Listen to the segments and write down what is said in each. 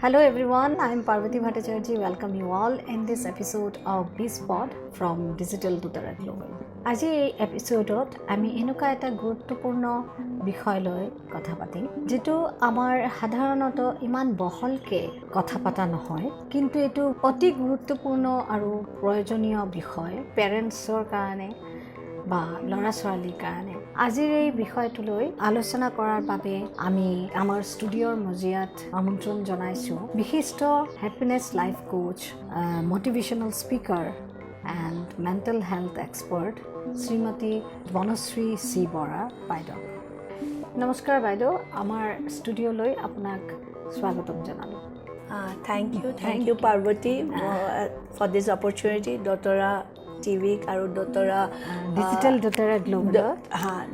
Hello everyone, I am Parvati Bhattacharjee. Welcome you all in this episode of BizPod from Digital Dutara Global. আজি এই এপিসোডত আমি এনেকুৱা এটা গুৰুত্বপূৰ্ণ বিষয় লৈ কথা পাতিম যেটো আমাৰ সাধাৰণত ইমান বহলকে কথা পাতা নহয়, কিন্তু এটো অতি গুৰুত্বপূৰ্ণ আৰু প্ৰয়োজনীয় বিষয় পেৰেণ্টছৰ কাৰণে বা ল'ৰা ছোৱালীৰ কাৰণে। আজিৰ এই বিষয়টো লৈ আলোচনা কৰাৰ বাবে আমি আমাৰ ষ্টুডিঅ'ৰ মজিয়াত আমন্ত্ৰণ জনাইছোঁ বিশিষ্ট happiness life Koch, motivational speaker and mental health expert Shrimati Banashree C Bora বাইদেউ। নমস্কাৰ বাইদেউ, আমাৰ ষ্টুডিঅ'লৈ আপোনাক স্বাগতম জনালোঁ। Thank you Parvati for this opportunity. Dotara TV আৰু Dotara Digital Dotara Global.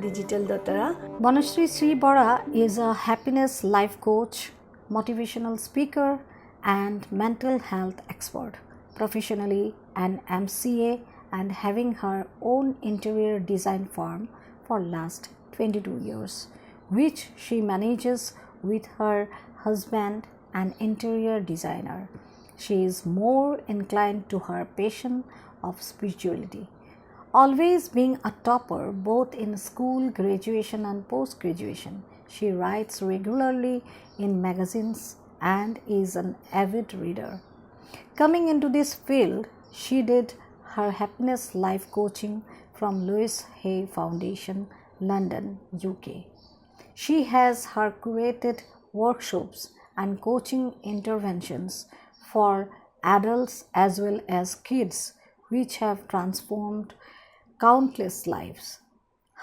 Digital Dotara. Bonashri Sri Bora is a happiness life coach, motivational speaker, and mental health expert. Professionally an MCA and having her own interior design firm for last 22 years, which she manages with her husband, an interior designer. She is more inclined to her passion of spirituality. Always being a topper both in school, graduation and post-graduation, she writes regularly in magazines and is an avid reader. Coming into this field, she did her happiness life coaching from Louise Hay Foundation, London, UK. She has her curated workshops and coaching interventions for adults as well as kids, which have transformed countless lives.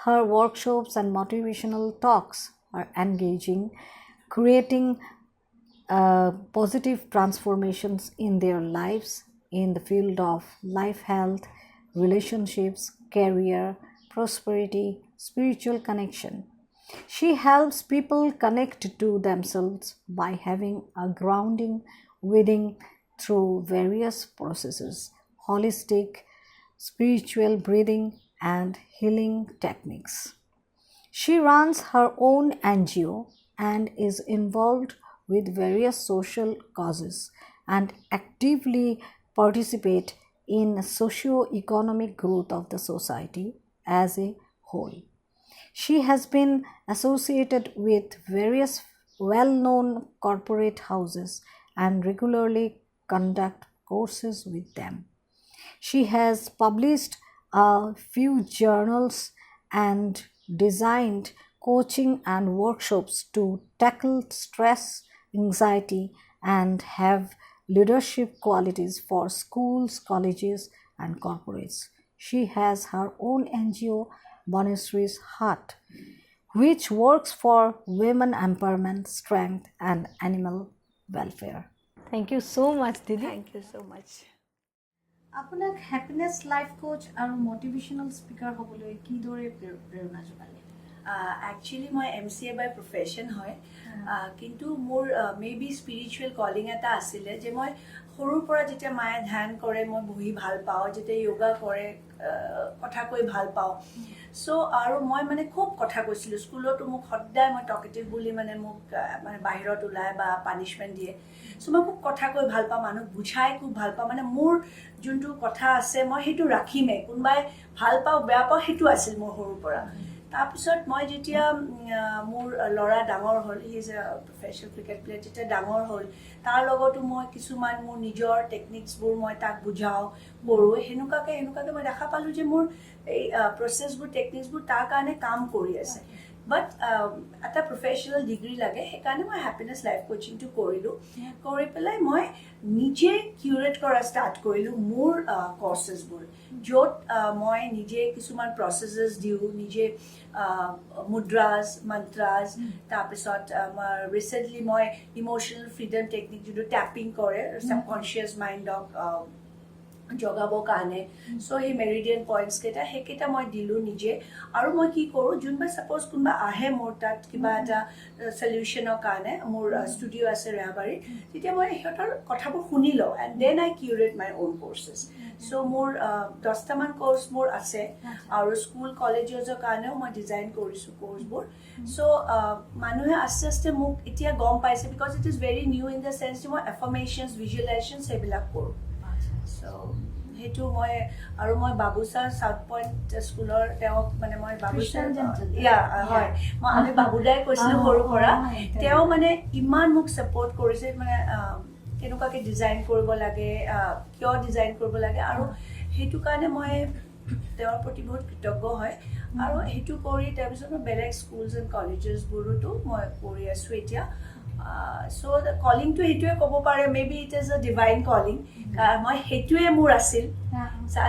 Her workshops and motivational talks are engaging, creating positive transformations in their lives in the field of life health, relationships, career, prosperity, spiritual connection. She helps people connect to themselves by having a grounding within through various processes, holistic, spiritual breathing and healing techniques. She runs her own NGO and is involved with various social causes and actively participate in socio-economic growth of the society as a whole. She has been associated with various well-known corporate houses and regularly conduct courses with them. She has published a few journals and designed coaching and workshops to tackle stress, anxiety, and have leadership qualities for schools, colleges, and corporates. She has her own NGO, Boneshree's Heart, which works for women empowerment, strength, and animal welfare. Thank you so much, Didi. Thank you so much. আপোনাক happiness life Koch আৰু মোটিভেশ্যনেল speaker হ'বলৈ কিদৰে প্ৰেৰণা যোগালে? Actually মই MCA by profession হয়, কিন্তু মোৰ maybe spiritual calling এটা আছিলে যে মই সৰুৰ পৰা যেতিয়া মায়ে ধ্যান কৰে মই বহি ভাল পাওঁ, যেতিয়া য়োগা কৰে কথা কৈ ভাল পাওঁ। আৰু মই মানে খুব কথা কৈছিলোঁ স্কুলতো, মোক সদায় মই টকেটিভ বুলি মানে মোক মানে বাহিৰত ওলাই বা পানিছমেণ্ট দিয়ে। মই খুব কথা কৈ ভাল পাওঁ, মানুহ বুঝাই খুব ভাল পাওঁ, মানে মোৰ যোনটো কথা আছে মই সেইটো ৰাখিমেই, কোনোবাই ভাল পাওঁ বেয়া পাওঁ সেইটো আছিল মোৰ সৰুৰ পৰা। তাৰপিছত মই যেতিয়া মোৰ ল'ৰা ডাঙৰ হ'ল, হি is A professional cricket player, যেতিয়া ডাঙৰ হ'ল তাৰ লগতো মই কিছুমান মোৰ নিজৰ টেকনিক্সবোৰ মই তাক বুজাওঁ বঢ়োৱে, সেনেকুৱাকৈ মই দেখা পালোঁ যে মোৰ এই প্ৰচেছবোৰ টেকনিক্সবোৰ তাৰ কাৰণে কাম কৰি আছে। বাট এটা প্ৰফেশ্যনেল ডিগ্ৰী লাগে, সেইকাৰণে মই হেপিনেছ লাইফ কোচিংটো কৰিলোঁ। কৰি পেলাই মই নিজে কিউৰেট কৰা ষ্টাৰ্ট কৰিলোঁ মোৰ কৰ্চেছবোৰ, য'ত মই নিজে কিছুমান প্ৰচেছেছ দিওঁ, নিজে মুদ্ৰাছ, মন্ত্ৰাছ, তাৰপিছত ৰিচেণ্টলি মই ইম'চনেল ফ্ৰীডম টেকনিক যোনটো টেপিং কৰে, ছাবকনচিয়াছ মাইণ্ডক জগাবৰ কাৰণে চ' সেই মেৰিডিয়ান পইণ্টছকেইটা সেইকেইটা মই দিলোঁ নিজে আৰু মই কি কৰোঁ যোনবাৰ ছাপ'জ কোনোবা আহে মোৰ তাত কিবা এটা চলিউশ্যনৰ কাৰণে মোৰ ষ্টুডিঅ' আছে ৰেহাবাৰীত তেতিয়া মই সিহঁতৰ কথাবোৰ শুনি লওঁ and then I curate my own courses so' মোৰ 10টামান কৰ্চ মোৰ আছে আৰু স্কুল কলেজৰ কাৰণেও মই ডিজাইন কৰিছোঁ কৰ্চবোৰ চ' মানুহে আস্তে আস্তে মোক এতিয়া গম পাইছে because it is very new in the sense যে মই এফাৰ্মেশ্যনছ ভিজুৱেলাইজেশ্যন সেইবিলাক কৰোঁ চ' সেইটো মই আৰু মই বাবুচা চাউথ পইণ্ট স্কুলৰ তেওঁক মানে মই বাবুচা হয় মই আমি বাবুদাই কৈছিলোঁ সৰুৰ পৰা তেওঁ মানে ইমান মোক ছাপৰ্ট কৰিছে মানে কেনেকুৱাকৈ ডিজাইন কৰিব লাগে কিয় ডিজাইন কৰিব লাগে আৰু সেইটো কাৰণে মই তেওঁৰ প্ৰতি বহুত কৃতজ্ঞ হয় আৰু সেইটো কৰি তাৰপিছত মই বেলেগ স্কুলছ এণ্ড কলেজেছবোৰতো মই কৰি আছোঁ এতিয়া চ' কলিংটো সেইটোৱে ক'ব পাৰে may be it is a divine calling মই সেইটোৱে মোৰ আছিল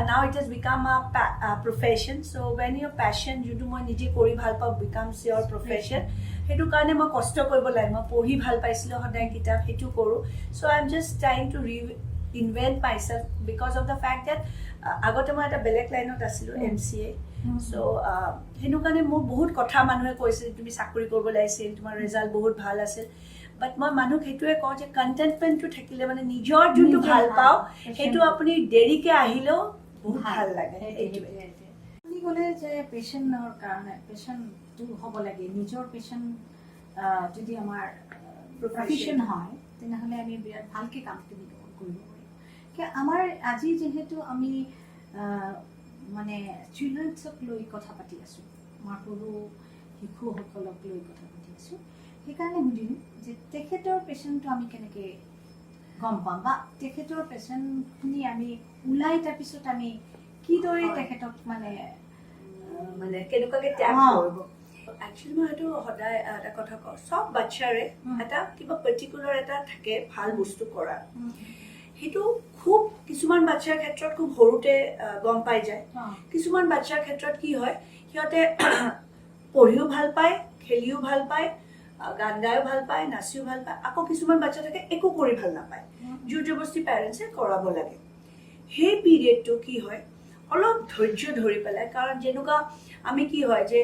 now it is become a profession so' when your passion যোনটো মই নিজে কৰি ভাল পাওঁ বিকামছ ইয়ৰ প্ৰফেশ্যন সেইটো কাৰণে মই কষ্ট কৰিব লাগে মই পঢ়ি ভাল পাইছিলোঁ সদায় কিতাপ সেইটো কৰোঁ so' I am just trying to invent myself because of the fact that আগতে মই এটা বেলেগ লাইনত আছিলোঁ MCA চ' সেইটো কাৰণে মোৰ বহুত কথা মানুহে কৈছিল তুমি চাকৰি কৰিব লাগিছিল তোমাৰ ৰিজাল্ট বহুত ভাল আছিল বাট মই মানুহক সেইটোৱে কওঁ যে কণ্টেণ্টমেণ্টটো থাকিলে মানে নিজৰ যোনটো ভাল পাওঁ সেইটো আপুনি দেৰিকৈ আহিলেও বহুত ভাল লাগে সেইটোৱে আপুনি ক'লে যে পেশ্যনৰ কাৰণে পেশ্যনটো হ'ব লাগে নিজৰ পেশ্যন যদি আমাৰ প্ৰফেশ্যন হয় তেনেহ'লে আমি বিৰাট ভালকৈ কামখিনি কৰিব পাৰিম আমাৰ আজি যিহেতু আমি মানে চিলড্ৰেনছক লৈ কথা পাতি আছোঁ আমাৰ সৰু শিশুসকলক লৈ কথা পাতি আছোঁ সেইকাৰণে সুধিলোঁ যে তেখেতৰ পেশ্যনটো আমি কেনেকৈ গম পাম বা তেখেতৰ পেশ্যনখিনি আমি ওলাই তাৰপিছত আমি কিদৰে তেখেতক মানে কেনেকুৱাকৈ ত্যাগ কৰিব একচুৱেলি মই সেইটো সদায় এটা কথা কওঁ চব বাচ্চাৰে এটা কিবা পাৰ্টিকুলাৰ এটা থাকে ভাল বস্তু কৰা সেইটো খুব কিছুমান বাচ্চাৰ ক্ষেত্ৰত খুব সৰুতে গম পাই যায় কিছুমান বাচ্চাৰ ক্ষেত্ৰত কি হয় সিহঁতে পঢ়িও ভাল পায় খেলিও ভাল পায় গান গায়ো ভাল পায় নাচিও ভাল পায় আকৌ কিছুমান বাচ্চা থাকে একো কৰি ভাল নাপায় জোৰ জবৰদস্তি পেৰেণ্টছে কৰাব লাগে সেই পিৰিয়ডটো কি হয় অলপ ধৈৰ্য ধৰি পেলাই কাৰণ যেনেকুৱা আমি কি হয় যে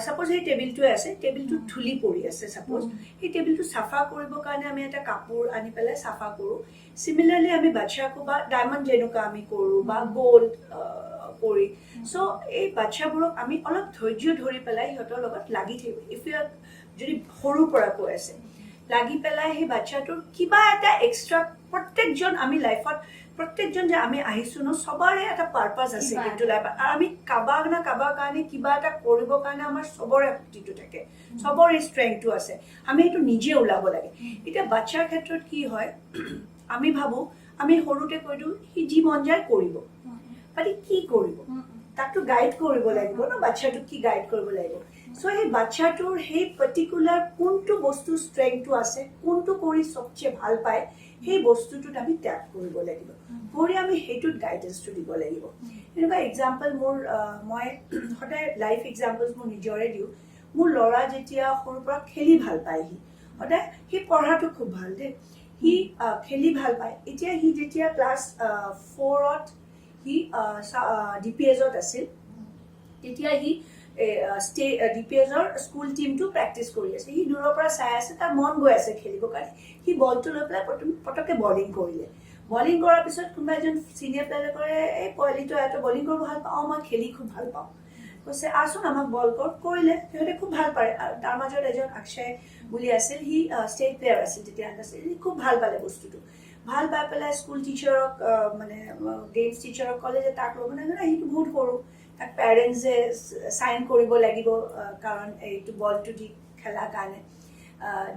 ছাপ'জ সেই টেবিলটোৱে আছে টেবিলটোত ধূলি পৰি আছে ছাপ'জ সেই টেবিলটো চাফা কৰিবৰ কাৰণে আমি এটা কাপোৰ আনি পেলাই চাফা কৰোঁ চিমিলাৰলি আমি বাচ্চাকো বা ডায়মণ্ড যেনেকুৱা আমি কৰোঁ বা গ'ল্ড কৰি চ' এই বাচ্চাবোৰক আমি অলপ ধৈৰ্য ধৰি পেলাই সিহঁতৰ লগত লাগি থাকিব ইফ ইউ আৰ যদি সৰুৰ পৰা কৈ আছে লাগি পেলাই সেই বাচ্চাটোৰ কিবা এটা এক্সট্ৰা প্ৰত্যেকজন আমি লাইফত প্ৰত্যেকজন যে আমি আহিছোঁ ন চবৰে এটা পাৰ্পাছ আছে কিন্তু লাইফত আৰু আমি কাৰোবাৰ না কাৰোবাৰ কাৰণে কিবা এটা কৰিবৰ কাৰণে আমাৰ চবৰে শক্তিটো থাকে চবৰে ষ্ট্ৰেংথটো আছে আমি সেইটো নিজে ওলাব লাগে এতিয়া বাচ্চাৰ ক্ষেত্ৰত কি হয় আমি ভাবোঁ আমি সৰুতে কৈ দিওঁ সি যি মন যায় কৰিব বাট কি কৰিব তাকতো গাইড কৰিব লাগিব ন বাচ্চাটোক কি গাইড কৰিব লাগিব চ' সেই বাচ্চাটোৰ সেই পাৰ্টিকুলাৰ কোনটো বস্তু ষ্ট্ৰেংথটো আছে কোনটো কৰি চবচে ভাল পায় সেই বস্তুটোত আমি ত্যাগ কৰিব লাগিব কৰি আমি সেইটোত গাইডেঞ্চটো দিব লাগিব এনেকুৱা এক্সাম্পল মোৰ মই সদায় লাইফ এক্সাম্পলছ মোৰ নিজৰে দিওঁ মোৰ ল'ৰা যেতিয়া সৰুৰ পৰা খেলি ভাল পায় সদায় সি পঢ়াটো খুব ভাল দেই সি খেলি ভাল পায় এতিয়া সি যেতিয়া ক্লাছ 4ত সি DPSত আছিল তেতিয়া সি DPSৰ স্কুল টিমটো প্ৰেক্টিচ কৰি আছে সি দূৰৰ পৰা চাই আছে তাৰ মন গৈ আছে খেলিবৰ কাৰণে সি বলটো লৈ পেলাই পটককৈ বলিং কৰিলে বলিং কৰাৰ পিছত কোনোবা এজন চিনিয়ৰ প্লেয়াৰে কৰে এই পোৱালিটো এটা বলিং কৰিব ভাল পাওঁ মই খেলি খুব ভাল পাওঁ কৈছে আচোন আমাক বল কৰিলে সিহঁতে খুব ভাল পাৰে আৰু তাৰ মাজত এজন অক্ষয় বুলি আছিল সি ষ্টেট প্লেয়াৰ আছিল তেতিয়া সি খুব ভাল পালে বস্তুটো ভাল পাই পেলাই স্কুল টিচাৰক মানে গেমছ টিচাৰক ক'লে যে তাক ল'ব নালাগে সেইটো বহুত সৰু তাক পেৰেণ্টছে চাইন কৰিব লাগিব কাৰণ এইটো বলটো দি খেলাৰ কাৰণে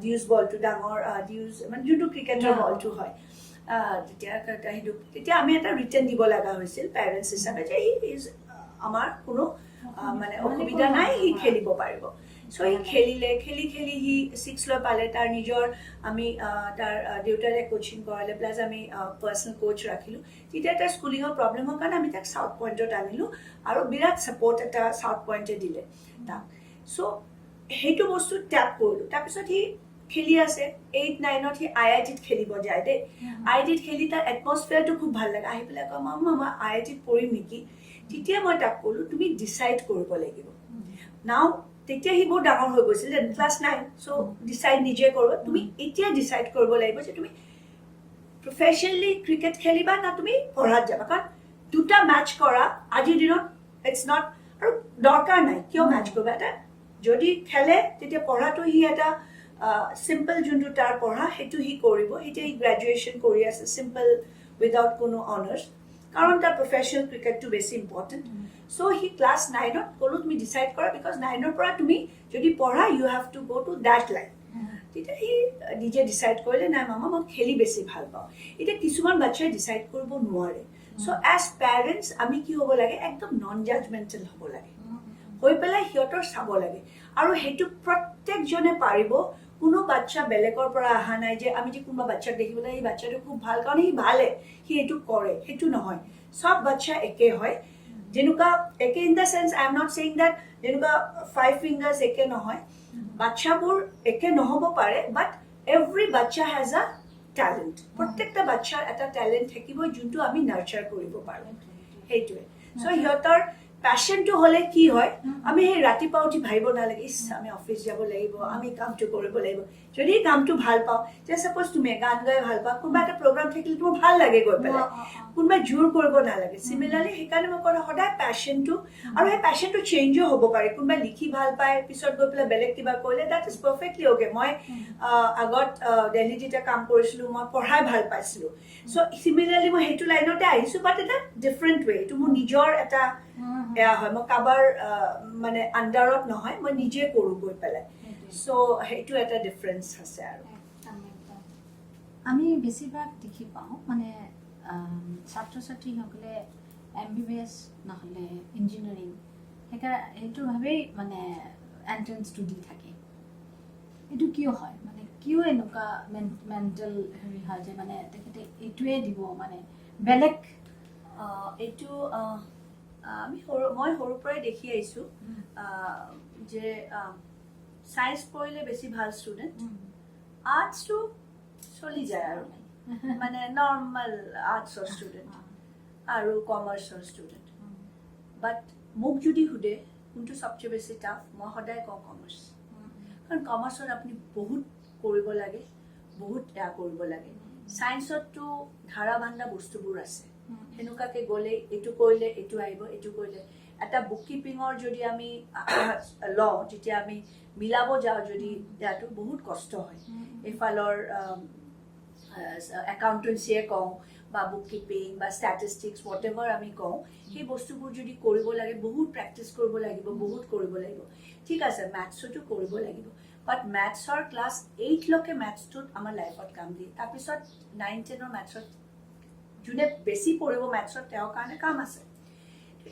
ডিউজ বলটো ডাঙৰ ডিউজ মানে যোনটো ক্ৰিকেটৰ বলটো হয় তেতিয়া আমি এটা ৰিটাৰ্ণ দিব লগা হৈছিল পেৰেণ্টছ হিচাপে যে আমাৰ কোনো মানে অসুবিধা নাই সি খেলিব পাৰিব চ' সি খেলিলে খেলি সি 6 লৈ পালে তাৰ নিজৰ আমি তাৰ দেউতাৰে কোচিং কৰালে প্লাছ আমি পাৰ্চনেল কোচ ৰাখিলোঁ তেতিয়া তাৰ স্কুলিঙৰ প্ৰব্লেমৰ কাৰণে আমি তাক চাউথ পইণ্টত আনিলোঁ আৰু বিৰাট ছাপৰ্ট এটা চাউথ পইণ্টে দিলে তাক চ' সেইটো বস্তু ত্যাগ কৰিলোঁ তাৰপিছত সি খেলি আছে 8-9ত সি IIT খেলিব যায় দেই IIT খেলি তাৰ এটমস্ফিয়াৰটো খুব ভাল লাগে আহি পেলাই কয় মামা IIT পঢ়িম নেকি তেতিয়া মই তাক ক'লো তুমি ডিচাইড কৰিব লাগিব নাও তেতিয়া সি বহুত ডাঙৰ হৈ গৈছিল ক্লাছ 9 সো ডিচাইড নিজে কৰিব তুমি এতিয়া ডিচাইড কৰিব লাগিব যে তুমি প্ৰফেশনালি ক্ৰিকেট খেলিবা না তুমি পঢ়াত যাবা কাৰণ দুটা ম্যাচ কৰা আজিৰ দিনত ইটস নট আৰু দৰকাৰ নাই কিয় ম্যাচ কৰিবা এটা যদি খেলে তেতিয়া পঢ়াটো হি এটা সিম্পল যোনটো তাৰ পঢ়া হেতু হি কৰিব হেতু হি গ্ৰেজুৱেচন কৰি আছে সিম্পল উইদাউট কোনো অনাৰ্স কাৰণ তাৰ প্ৰফেশনাল ক্ৰিকেটটো বেছি ইম্পৰ্টেন্ট সো হি ক্লাছ 9ত ক'লো তুমি ডিসাইড কৰা বিকজ 9ৰ পৰা তুমি যদি পঢ়া you have to go to that line তেতিয়া সি নিজে ডিসাইড কৰিলে নাই মামা মই খেলি বেছি ভাল পাওঁ এতিয়া কিছুমান বাচ্চাই ডিসাইড কৰিব নোৱাৰে সো এজ পেৰেণ্টছ আমি কি হ'ব লাগে একদম নন জাজমেণ্টেল হ'ব লাগে হৈ পেলাই সিহঁতৰ চাব লাগে আৰু হেতু প্ৰত্যেকজনে পাৰিব কোনো বাচ্চা বেলেগৰ পৰা আহা নাই যে আমি যে কোনোবা বাচ্চাক দেখিবলৈ এই বাচ্চাটো খুব ভাল কাৰণ সি ভালে সি এইটো কৰে হেতু নহয় সব বাচ্চা একে হয় যেনেকুৱা একে in the sense I am not saying that যেনেকুৱা 5 ফিংগাৰ্স একে নহয় বাচ্চাবোৰ একে নহব পাৰে বাট এভৰি বাচ্চা হেজ আ ট্যালেন্ট প্ৰত্যেকটা বাচ্চাৰ এটা ট্যালেন্ট থাকিব যোনটো আমি নাৰ্চাৰ কৰিব পাৰো হেতুৱে সো সিহঁতৰ প্যাশনটো হলে কি হয় আমি সেই ৰাতিপুৱা উঠি ভাবিব নালাগে ইস আমি অফিস যাব লাগিব আমি কামটো কৰিব লাগিব যদি কামটো ভাল পাওঁ যে সাপোজ তুমি গান গাই ভাল পাওঁ কোনোবা এটা প্ৰগ্ৰাম থাকিলে তোমাৰ ভাল লাগে গৈ পেলাই কোনোবা জোৰ কৰিব নালাগে সিমিলাৰলি সেইকাৰণে মই কওঁ সদায় প্যাশনটো আৰু সেই প্যাশনটো চেঞ্জও হ'ব পাৰে কোনোবা লিখি ভাল পায় পিছত গৈ পেলাই বেলেগ কিবা কৰিলে দ্যাট ইজ পাৰফেক্টলি ওকে মই আগত দিল্লীত যেতিয়া কাম কৰিছিলো মই পঢ়াই ভাল পাইছিলো সো সিমিলাৰলি মই সেইটো লাইনতে আহিছো বাট এটা ডিফাৰেণ্ট ৱে এইটো মোৰ নিজৰ এটা এয়া হয় মই কাবাৰ মানে আন্ডাৰত নহয় মই নিজে কৰো গৈ পেলাই সো সেইটো এটা ডিফাৰেন্স আছে আৰু আমি বেছিভাগ দেখি পাওঁ মানে ছাত্ৰ ছাত্ৰীসকলে MBBS নহ'লে ইঞ্জিনিয়াৰিং সেইটো ভাবেই মানে এন্ট্ৰেন্সটো দি থাকে এইটো কিয় হয় মানে কিয় এনেকুৱা মেণ্টেল হেৰি হয় যে মানে তেখেতে এইটোৱে দিব মানে বেলেগ এইটো মই সৰুৰ পৰাই দেখি আহিছো যে সায়েন্স পঢ়িলে বেছি ভাল ষ্টুডেন্ট আৰ্টছটো চলি যায় আৰু মানে নৰ্মেল আৰ্টছৰ ষ্টুডেন্ট আৰু কমাৰ্চৰ ষ্টুডেন্ট বাট মোক যদি সুধে কোনটো সবচেয়ে বেছি টাফ মই সদায় কওঁ কমাৰ্চ কাৰণ কমাৰ্চত আপুনি বহুত কৰিব লাগে বহুত এয়া কৰিব লাগে সায়েন্সতটো ধাৰা বান্ধা বস্তুবোৰ আছে হেনুকাকে গলে এটু কৰিলে এটু আহিব এটু কৰিলে এটা বুক কিপিংৰ যদি আমি ল যেতিয়া আমি মিলাব যাও যদি ইয়াটো বহুত কষ্ট হয় এফালৰ একাউন্টেন্সিয়ে কওঁ বা বুক কিপিং বা স্ট্যাটিস্টিক্স হোৱাটএভাৰ আমি কওঁ সেই বস্তুবোৰ যদি কৰিব লাগে বহুত প্ৰেক্টিস কৰিব লাগিব বহুত কৰিব লাগিব ঠিক আছে ম্যাথছটো কৰিব লাগিব বাট ম্যাথছৰ ক্লাস 8 লকে ম্যাথছটো আমাৰ লাইফত কাম দিয়ে তাৰ পিছত 9-10ৰ ম্যাথছত যোনে বেছি পঢ়িব ম্যাথছত তেওঁৰ কাৰণে কাম আছে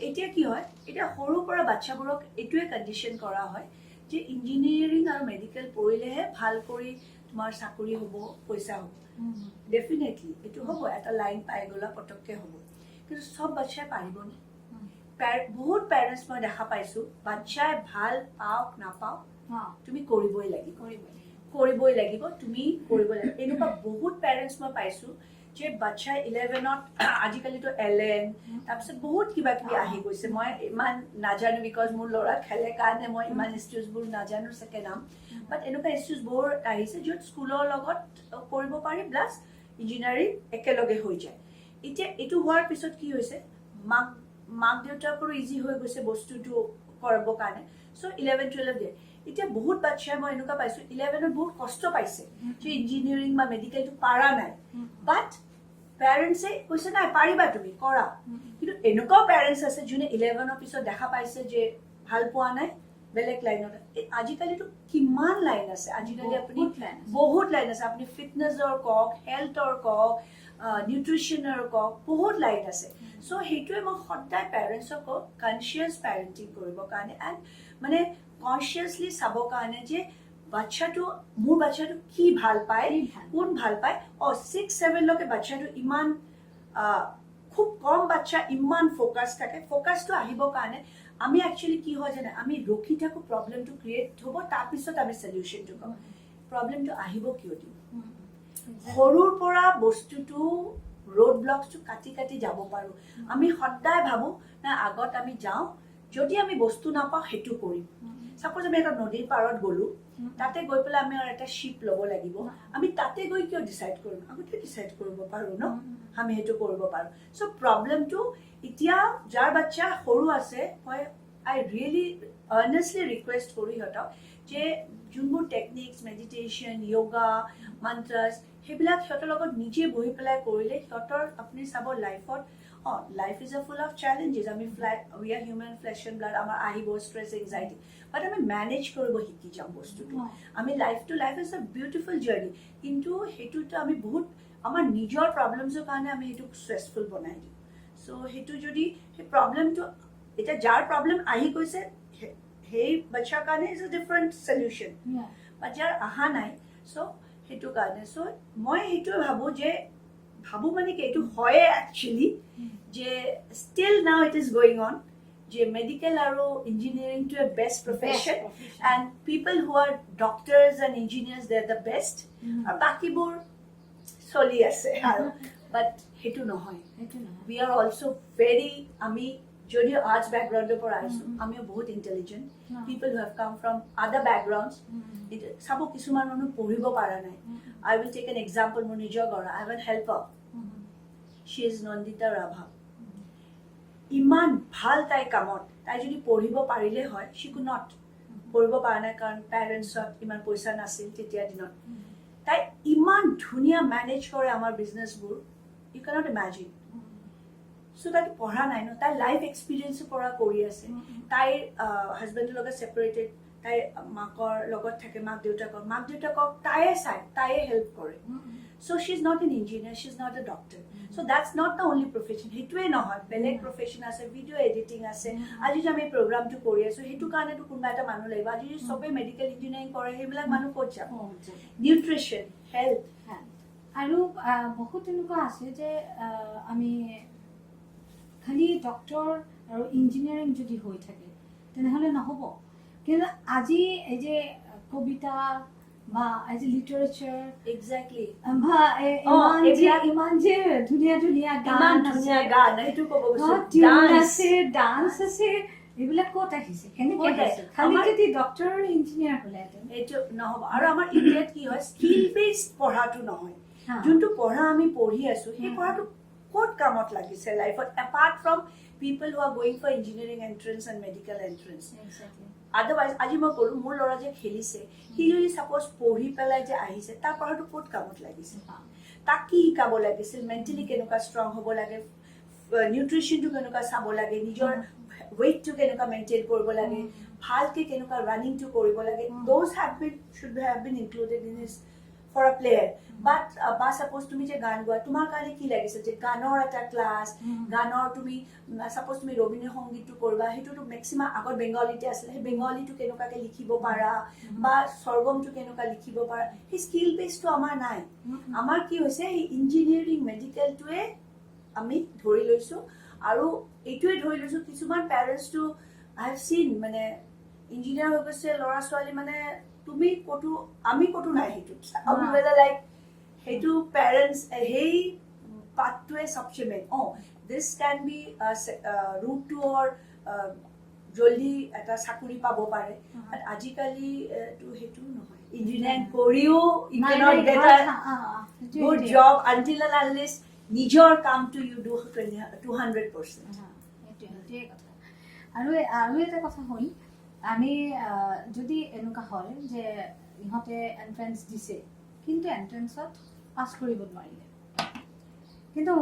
এতিয়া কি হয় এটা সৰুৰ পৰা বাচ্চাবোৰক এটোৱে কন্ডিশন কৰা হয় যে ইঞ্জিনিয়াৰিং আৰু মেডিকেল পঢ়িলেহে ভাল কৰি তোমাৰ চাকৰি হ'ব পইচা হ'ব ডেফিনেটলি এটো হ'ব এটা লাইন পাই গলা পটককে হ'ব কিন্তু সব বাচ্চাই পাৰিব নে বহুত পেৰেন্টছ মই দেখা পাইছো বাচ্চাই ভাল পাওক নাপাওক তুমি কৰিবই লাগিব তুমি কৰিবই লাগিব এনেকুৱা বহুত পেৰেন্টছ মই পাইছো যে বাচ্চা 11ত আজিকালিতো LN তাৰপিছত বহুত কিবা কিবি আহি গৈছে মই ইমান নাজানো বিকজ মোৰ ল'ৰা খেলে কাৰণে মই ইমান ইনষ্টিটিউটবোৰ নাজানো সকে নাম বাট এনেকুৱা ইনষ্টিটিউটবোৰ আহিছে য'ত স্কুলৰ লগত কৰিব পাৰি প্লাছ ইঞ্জিনিয়াৰিং একেলগে হৈ যায় এতিয়া এইটো হোৱাৰ পিছত কি হৈছে মাক দেউতাকৰো ইজি হৈ গৈছে বস্তুটো কৰিব কাৰণে সো 11-12 দিয়ে এতিয়া বহুত বাচ্চাই মই এনেকুৱা পাইছো 11ত বহুত কষ্ট পাইছে যে ইঞ্জিনিয়াৰিং বা মেডিকেলটো পাৰা নাই বাট পেৰেন্টছে কৈছে নাই পাৰিবা তুমি কৰা কিন্তু এনেকুৱা পেৰেন্টছ আছে যোনে 11ৰ পিছত দেখা পাইছে যে ভাল পোৱা নাই বেলেগ লাইনত আজিকালিতো কিমান লাইন আছে আজিকালি আপুনি বহুত লাইন আছে আপুনি ফিটনেছৰ কক হেলথৰ কক নিউট্ৰিশনৰ কক বহুত লাইন আছে সো হেতুৱে মই সদায় পেৰেন্টছক কনসিয়াস পেৰেন্টিং কৰিব কাৰণে এণ্ড মানে কনসিয়াসলি চাব কাৰণে যে বাচ্চাটো মোৰ বাচ্চাটো কি ভাল পায় কোন ভাল পায় 6-7 লকে বাচ্চাটো ইমান খুব কম বাচ্চা ইমান ফোকাস থাকে ফোকাসটো আহিব কাৰণে আমি একচুয়ালি কি হয় জানে আমি ৰখি থাকো প্ৰবলেমটো ক্ৰিয়েট হ'ব তাৰ পিছত আমি সলিউশনটো কম প্ৰব্লেমটো আহিব কিয় দিম সৰুৰ পৰা বস্তুটো ৰোড ব্লকছটো কাটি কাটি যাব পাৰোঁ আমি সদায় ভাবোঁ না আগত আমি যাওঁ যদি আমি বস্তু নাপাওঁ সেইটো কৰিম সাপোজ আমি এটা নদীৰ পাৰত গ'লোঁ তাতে গৈ পেলাই আমি আৰু এটা শ্বিপ ল'ব লাগিব আমি তাতে গৈ কিয় ডিচাইড কৰিম আগতে ডিচাইড কৰিব পাৰোঁ ন আমি সেইটো কৰিব পাৰোঁ চ' প্ৰব্লেমটো এতিয়া যাৰ বাচ্চা সৰু আছে মই আই ৰিয়েলি আৰ্নেষ্টলি ৰিকুৱেষ্ট কৰোঁ সিহঁতক যে যোনবোৰ টেকনিক্স মেডিটেশ্যন য়োগা মন্ত্ৰাছ সেইবিলাক সিহঁতৰ লগত নিজে বহি পেলাই কৰিলে সিহঁতৰ আপুনি চাব লাইফত life is full of challenges আমি we are human flesh and blood আমাৰ আহিব ষ্ট্ৰেছ এংজাইটি বাট আমি মেনেজ কৰিব শিকি যাম বস্তুটো আমি life is a beautiful journey কিন্তু সেইটোতো আমি বহুত আমাৰ নিজৰ প্ৰব্লেমছৰ কাৰণে আমি সেইটো ষ্ট্ৰেছফুল বনাই দিওঁ চ' সেইটো যদি সেই প্ৰব্লেমটো এতিয়া যাৰ প্ৰব্লেম আহি গৈছে সেই বাচ্চাৰ কাৰণে ইজ এ ডিফাৰেণ্ট চলিউশ্যন বাট যাৰ অহা নাই চ' সেইটো কাৰণে চ' মই সেইটোৱে ভাবোঁ মানে কি এইটো হয়ে একচুৱেলি যে still now it is going on যে মেডিকেল আৰু ইঞ্জিনিয়াৰিংটো a best profession and people who are doctors and engineers they are the best আৰু বাকীবোৰ চলি আছে আৰু বাট সেইটো নহয় উই আৰ অলছ' ভেৰি আমি যদিও আৰ্টছ বেকগ্ৰাউণ্ডৰ পৰা আহিছোঁ আমিও বহুত intelligent people who have come from other backgrounds চাব কিছুমান মানুহ পঢ়িব পৰা নাই I will take an example মোৰ নিজৰ ঘৰৰ I have an helper she is Nandita Rabha ইমান ভাল তাই কামত তাই যদি পঢ়িব পাৰিলে হয় শ্বি কুড নট পঢ়িব পৰা নাই কাৰণ পেৰেণ্টছত ইমান পইচা নাছিল তেতিয়া দিনত তাই ইমান ধুনীয়া মেনেজ কৰে আমাৰ বিজনেছবোৰ ইউ কেনট ইমেজিন চ' তাইতো পঢ়া নাই ন তাইৰ লাইফ এক্সপিৰিয়েঞ্চৰ পৰা কৰি আছে তাইৰ হাজবেণ্ডৰ লগত ছেপাৰেটেড তাইৰ মাকৰ লগত থাকে মাক দেউতাকক তাইয়ে চায় তাইয়ে হেল্প কৰে so' she is not an engineer she is not a doctor so' that's not the only profession সেইটোৱে নহয় বেলেগ প্ৰফেশ্যন আছে ভিডিঅ' এডিটিং আছে আজি যে আমি প্ৰগ্ৰামটো কৰি আছোঁ সেইটো কাৰণেতো কোনোবা এটা মানুহ লাগিব আজি যদি চবেই মেডিকেল ইঞ্জিনিয়াৰিং কৰে সেইবিলাক মানুহ ক'ত যাব নিউট্ৰিশ্যন হেল্থ আৰু বহুত এনেকুৱা আছে যে আমি খালি ডক্টৰ আৰু ইঞ্জিনিয়াৰিং যদি হৈ থাকে তেনেহ'লে নহ'ব কিন্তু আজি এই যে কবিতা বা এই যে লিটাৰেচাৰ এক্সেক্টলি বা ইমান যে ধুনীয়া ধুনীয়া গান আছে ডান্স আছে এইবিলাক ক'ত আহিছে কেনেকৈ আহিছে খালি যদি ডক্টৰ আৰু ইঞ্জিনিয়াৰ হ'লেহেঁতেন এইটো নহ'ব আৰু আমাৰ ইণ্ডিয়াত কি হয় স্কিল বেছড পঢ়াটো নহয় যোনটো পঢ়া আমি পঢ়ি আছোঁ সেই পঢ়াটো ক'ত কামত লাগিছে লাইফত apart from people who are going for engineering entrance and medical entrance otherwise আজি মই ক'লো মোৰ ল'ৰা যে খেলিছে সি যদি ছাপ'জ পঢ়ি পেলাই যে আহিছে তাৰ পঢ়াটো ক'ত কামত লাগিছে তাক কি শিকাব লাগিছিল মেণ্টেলি কেনেকুৱা ষ্ট্ৰং হ'ব লাগে নিউট্ৰিশ্যনটো কেনেকুৱা চাব লাগে নিজৰ ৱেইটটো কেনেকুৱা মেইনটেইন কৰিব লাগে ভালকৈ কেনেকুৱা ৰানিংটো কৰিব লাগে those should have been included in his for a player but বা ছাপ'জ তুমি যে গান গোৱা তোমাৰ কাৰণে কি লাগিছে যে গানৰ এটা ক্লাছ গানৰ তুমি ছাপ'জ তুমি ৰবীন্দ্ৰ সংগীতটো কৰিবা সেইটোতো মেক্সিমাম আগত বেংগলীতে আছিলে সেই বেংগলীটো কেনেকুৱাকৈ লিখিব পাৰা বা স্বৰ্গমটো কেনেকুৱা লিখিব পাৰা সেই স্কিল বেছটো আমাৰ নাই আমাৰ কি হৈছে সেই ইঞ্জিনিয়াৰিং মেডিকেলটোৱে আমি ধৰি লৈছোঁ আৰু এইটোৱে ধৰি লৈছোঁ কিছুমান পেৰেণ্টছটো আই হেভ চিন মানে ইঞ্জিনিয়াৰ হৈ গৈছে ল'ৰা ছোৱালী মানে তুমি ক'তো আমি ক'তো নাই সেইটোত আমি মানে লাইক সেইটো পেৰেণ্টছ সেই পাঠটোৱে চবচে main this can be root to or জল্দি এটা চাকৰি পাব পাৰে বাট আজিকালি সেইটো নহয় ইঞ্জিনিয়াৰিং কৰিও you cannot get a good job until and unless নিজৰ কামটো ইউ ডু 200%. সেইটোৱে কথা আৰু এটা কথা হ'ল আমি যদি এনেকুৱা হয় যে ইহঁতে এণ্ট্ৰেঞ্চ দিছে কিন্তু এণ্ট্ৰেঞ্চত পাছ কৰিব নোৱাৰিলে কিন্তু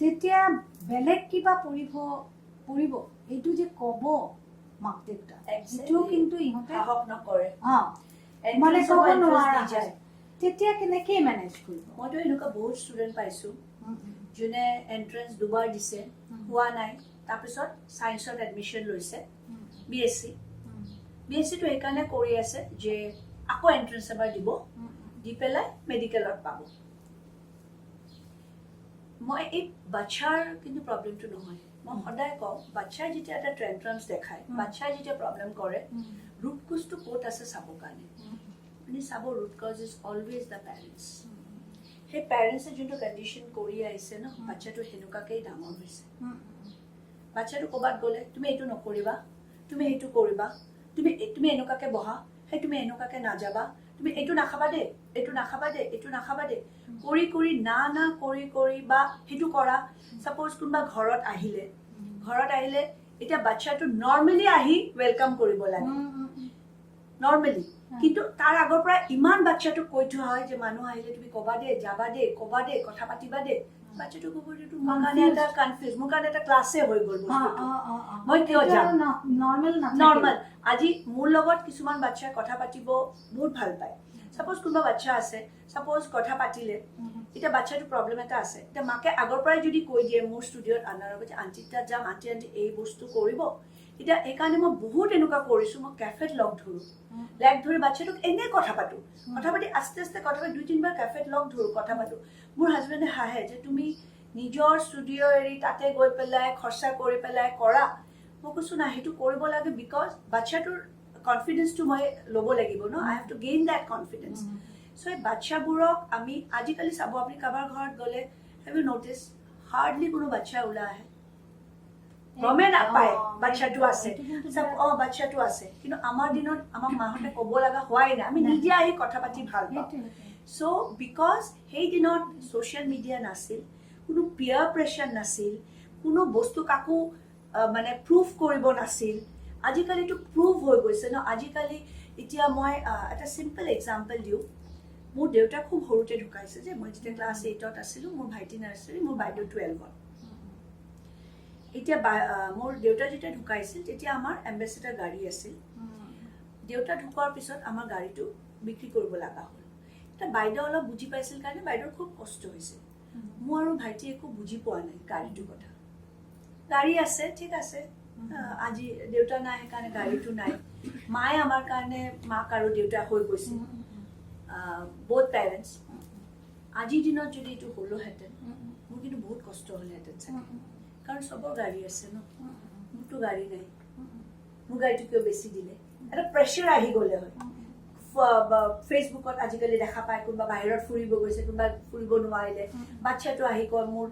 তেতিয়া বেলেগ কিবা পঢ়িব এইটো যে ক'ব মাক দেউতাক এইটো কিন্তু ইহঁতে সাহস নকৰে মানে ক'ব নোৱাৰা যায় তেতিয়া কেনেকৈ মেনেজ কৰিব মইতো এনেকুৱা বহুত ষ্টুডেণ্ট পাইছোঁ যোনে এণ্ট্ৰেঞ্চ দুবাৰ দিছে হোৱা নাই তাৰপিছত ছায়েন্সত এডমিশ্যন লৈছে BSc টো সেইকাৰণে কৰি আছে যে আকৌ এণ্ট্ৰেঞ্চ এবাৰ দিব দি পেলাই মেডিকেলত পাব মই এই বাচ্চাৰ কিন্তু প্ৰব্লেমটো নহয় মই সদায় কওঁ বাচ্চাই যেতিয়া এটা ট্ৰেণ্ট্ৰামছ দেখায় বাচ্চাই যেতিয়া প্ৰব্লেম কৰে ৰুট কোজটো ক'ত আছে চাবৰ কাৰণে আপুনি sub root cause is always the parents সেই পেৰেণ্টছে যোনটো কণ্ডিশ্যন কৰি আহিছে ন বাচ্চাটো সেনেকুৱাকেই ডাঙৰ হৈছে বাচ্চাটো ক'ৰবাত গ'লে তুমি এইটো নকৰিবা তুমি এইটো কৰিবা তুমি এনেকুৱাকৈ বহা সেই তুমি এনেকুৱাকৈ নাযাবা তুমি এইটো নাখাবা দে এইটো নাখাবা দে এইটো নাখাবা দে কৰি কৰি না কৰি বা সেইটো কৰা ছাপ'জ কোনোবা ঘৰত আহিলে এতিয়া বাচ্চাটো নৰ্মেলি আহি ৱেলকাম কৰিব লাগে নৰ্মেলি কিন্তু তাৰ আগৰ পৰা ইমান বাচ্চাটোক কৈ থোৱা হয় যে মানুহ আহিলে তুমি ক'বা দে যাবা দে ক'বা দে কথা পাতিবা দে বাচ্চাটো ক'ব যে মোৰ কাৰণে এটা কনফিউজ মোৰ কাৰণে এটা ক্লাছে হৈ গ'ল মই কিয় যাম নৰ্মেল আজি মোৰ লগত কিছুমান বাচ্চাই কথা পাতিব বহুত ভাল পায় ছাপ'জ কোনোবা বাচ্চা আছে ছাপ'জ কথা পাতিলে এতিয়া বাচ্চাটো প্ৰব্লেম এটা আছে এতিয়া মাকে আগৰ পৰাই যদি কৈ দিয়ে মোৰ ষ্টুডিঅ'ত অনাৰ আগত আণ্টি তাত যাম আণ্টি এই বস্তু কৰিব এতিয়া এইকাৰণে মই বহুত এনেকুৱা কৰিছোঁ মই কেফেত লগ ধৰি বাচ্চাটোক এনেই কথা পাতি আস্তে আস্তে কথা পাতি 2-3বাৰ কেফেত লগ ধৰোঁ কথা পাতোঁ মোৰ হাজবেণ্ডে হাঁহে যে তুমি নিজৰ ষ্টুডিঅ' এৰি তাতে গৈ পেলাই খৰচা কৰি পেলাই কৰা মই কৈছোঁ না সেইটো কৰিব লাগে বিকজ বাচ্চাটোৰ কনফিডেন্সটো মই ল'ব লাগিব ন I have to gain that confidence so' এই বাচ্চাবোৰক আমি আজিকালি চাব আপুনি কাৰোবাৰ ঘৰত গ'লে হেভ ইউ নটিচ হাৰ্ডলি কোনো বাচ্চা ওলাই আহে গমেই নাপায় বাচ্চাটো আছে বাচ্চাটো আছে কিন্তু আমাৰ দিনত আমাক মাহঁতে ক'ব লগা হোৱাই নাই আমি নিজে আহি কথা পাতি ভাল পাওঁ চ' বিকজ সেই দিনত ছ'চিয়েল মিডিয়া নাছিল কোনো পিয়াৰ প্ৰেছাৰ নাছিল কোনো বস্তু কাকো মানে প্ৰুফ কৰিব নাছিল আজিকালিতো প্ৰুভ হৈ গৈছে ন আজিকালি এতিয়া মই এটা চিম্পল এক্সাম্পল দিওঁ মোৰ দেউতা খুব সৰুতে ঢুকাইছে যে মই যেতিয়া ক্লাছ 8ত আছিলোঁ মোৰ ভাইটি নাৰ্চাৰী মোৰ বাইদেউ 12ত এতিয়া মোৰ দেউতা যেতিয়া ঢুকাইছিল তেতিয়া আমাৰ এম্বেচেডাৰ গাড়ী আছিল দেউতা ঢুকোৱাৰ পিছত আমাৰ গাড়ীটো বিক্ৰী কৰিব লগা হ'ল এতিয়া বাইদেউ অলপ বুজি পাইছিল কাৰণে বাইদেউৰ খুব কষ্ট হৈছিল মোৰ আৰু ভাইটি একো বুজি পোৱা নাই গাড়ীটোৰ কথা গাড়ী আছে ঠিক আছে আজি দেউতা নাই সেইকাৰণে গাড়ীটো নাই মায়ে আমাৰ কাৰণে মাক আৰু দেউতা হৈ গৈছিল both parents আজিৰ দিনত যদি এইটো হ'লোহেঁতেন মোৰ কিন্তু বহুত কষ্ট হ'লেহেঁতেন চাগে কাৰণ চবৰ গাড়ী আছে ন মোৰতো গাড়ী নাই মোৰ গাড়ীটো কিয় বেছি দিলে এটা প্ৰেছাৰ আহি গ'লে হয় ফেচবুকত আজিকালি দেখা পায় কোনোবা বাহিৰত ফুৰিব গৈছে কোনোবা ফুৰিব নোৱাৰিলে বাচ্চাটো আহি কয় মোৰ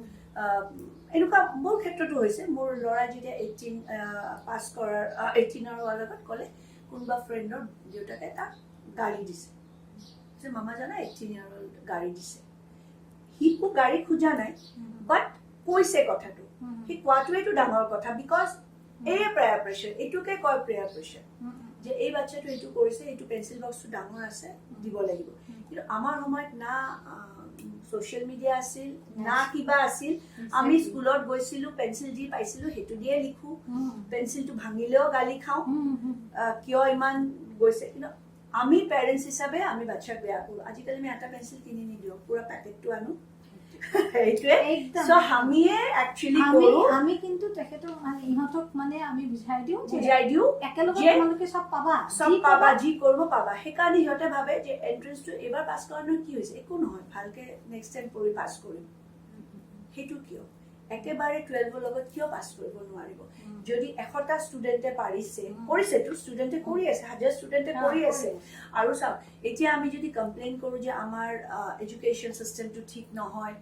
এনেকুৱা মোৰ ক্ষেত্ৰতো হৈছে মোৰ ল'ৰা যেতিয়া 18 পাছ কৰাৰ 18ৰ লগত ক'লে কোনোবা ফ্ৰেণ্ডৰ দেউতাকে তাক গাড়ী দিছে যে মামা জানা 18 ইয়াৰৰ গাড়ী দিছে সি কো গাড়ী খোজা নাই বাট কৈছে কথাটো সি কোৱাটোৱেইটো ডাঙৰ কথা বিকজ এই প্ৰেয়াৰ প্ৰেছাৰ এইটোকে কয় প্ৰেয়াৰ প্ৰেছাৰ যে এই বাচ্চাটো এইটো কৰিছে এইটো পেঞ্চিল বক্সটো ডাঙৰ আছে দিব লাগিব কিন্তু আমাৰ সময়ত না ছ'চিয়েল মিডিয়া আছিল না কিবা আছিল আমি স্কুলত গৈছিলোঁ পেঞ্চিল যি পাইছিলোঁ সেইটো দিয়ে লিখোঁ পেঞ্চিলটো ভাঙিলেও গালি খাওঁ কিয় ইমান গৈছে কিন্তু আমি পেৰেণ্টছ হিচাপে আমি বাচ্চাক বেয়া কৰোঁ আজিকালি আমি এটা পেঞ্চিল কিনি নিদিওঁ পুৰা পেকেটটো আনো সেইটোৱে চ' আমিয়ে একচুৱেলি কৰোঁ আমি কিন্তু তেখেতক মানে ইহঁতক মানে আমি বুজাই দিওঁ একেলগে যে তোমালোকে চব পাবা যি কৰিব পাবা সেইকাৰণে সিহঁতে ভাবে যে এণ্ট্ৰেঞ্চটো এইবাৰ পাছ কৰাৰ কি হৈছে একো নহয় ভালকে নেক্সট টাইম পঢ়ি পাছ কৰিম সেইটো কিয় একেবাৰে 12ৰ লগত কিয় পাছ কৰিব নোৱাৰিব যদি 100টা ষ্টুডেণ্টে কৰিছেতো ষ্টুডেণ্টে কৰি আছে হাজাৰ ষ্টুডেণ্টে কৰি আছে আৰু চাওক এতিয়া আমি যদি কমপ্লেইন কৰোঁ যে আমাৰ এডুকেশ্যন চিষ্টেমটো ঠিক নহয়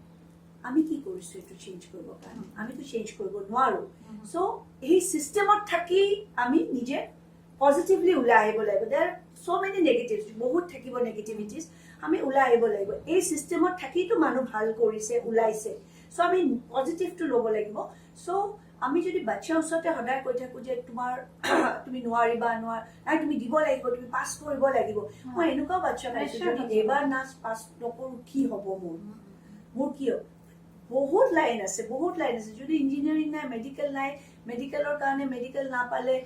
আমি কি কৰিছোঁ এইটো চেঞ্জ কৰিবৰ কাৰণে আমিতো চেঞ্জ কৰিব নোৱাৰোঁ চ' এই চিষ্টেমত থাকি আমি নিজে পজিটিভলি ওলাই আহিব লাগিব দেৰ চ' মেনি নেগেটিভছ বহুত থাকিব নেগেটিভিটিজ আমি ওলাই আহিব লাগিব এই চিষ্টেমত থাকিতো মানুহ ভাল কৰিছে ওলাইছে চ' আমি পজিটিভটো ল'ব লাগিব চ' আমি যদি বাচ্চাৰ ওচৰতে সদায় কৈ থাকোঁ যে তুমি নোৱাৰিবা নাই তুমি দিব লাগিব তুমি পাছ কৰিব লাগিব মই এনেকুৱাও বাচ্চা পাইছোঁ যদি এইবাৰ পাছ নকৰোঁ কি হ'ব মোৰ কি হ'ব বহুত লাইন আছে যদি ইঞ্জিনিয়াৰিং নাই মেডিকেলৰ কাৰণে মেডিকেল নাপালে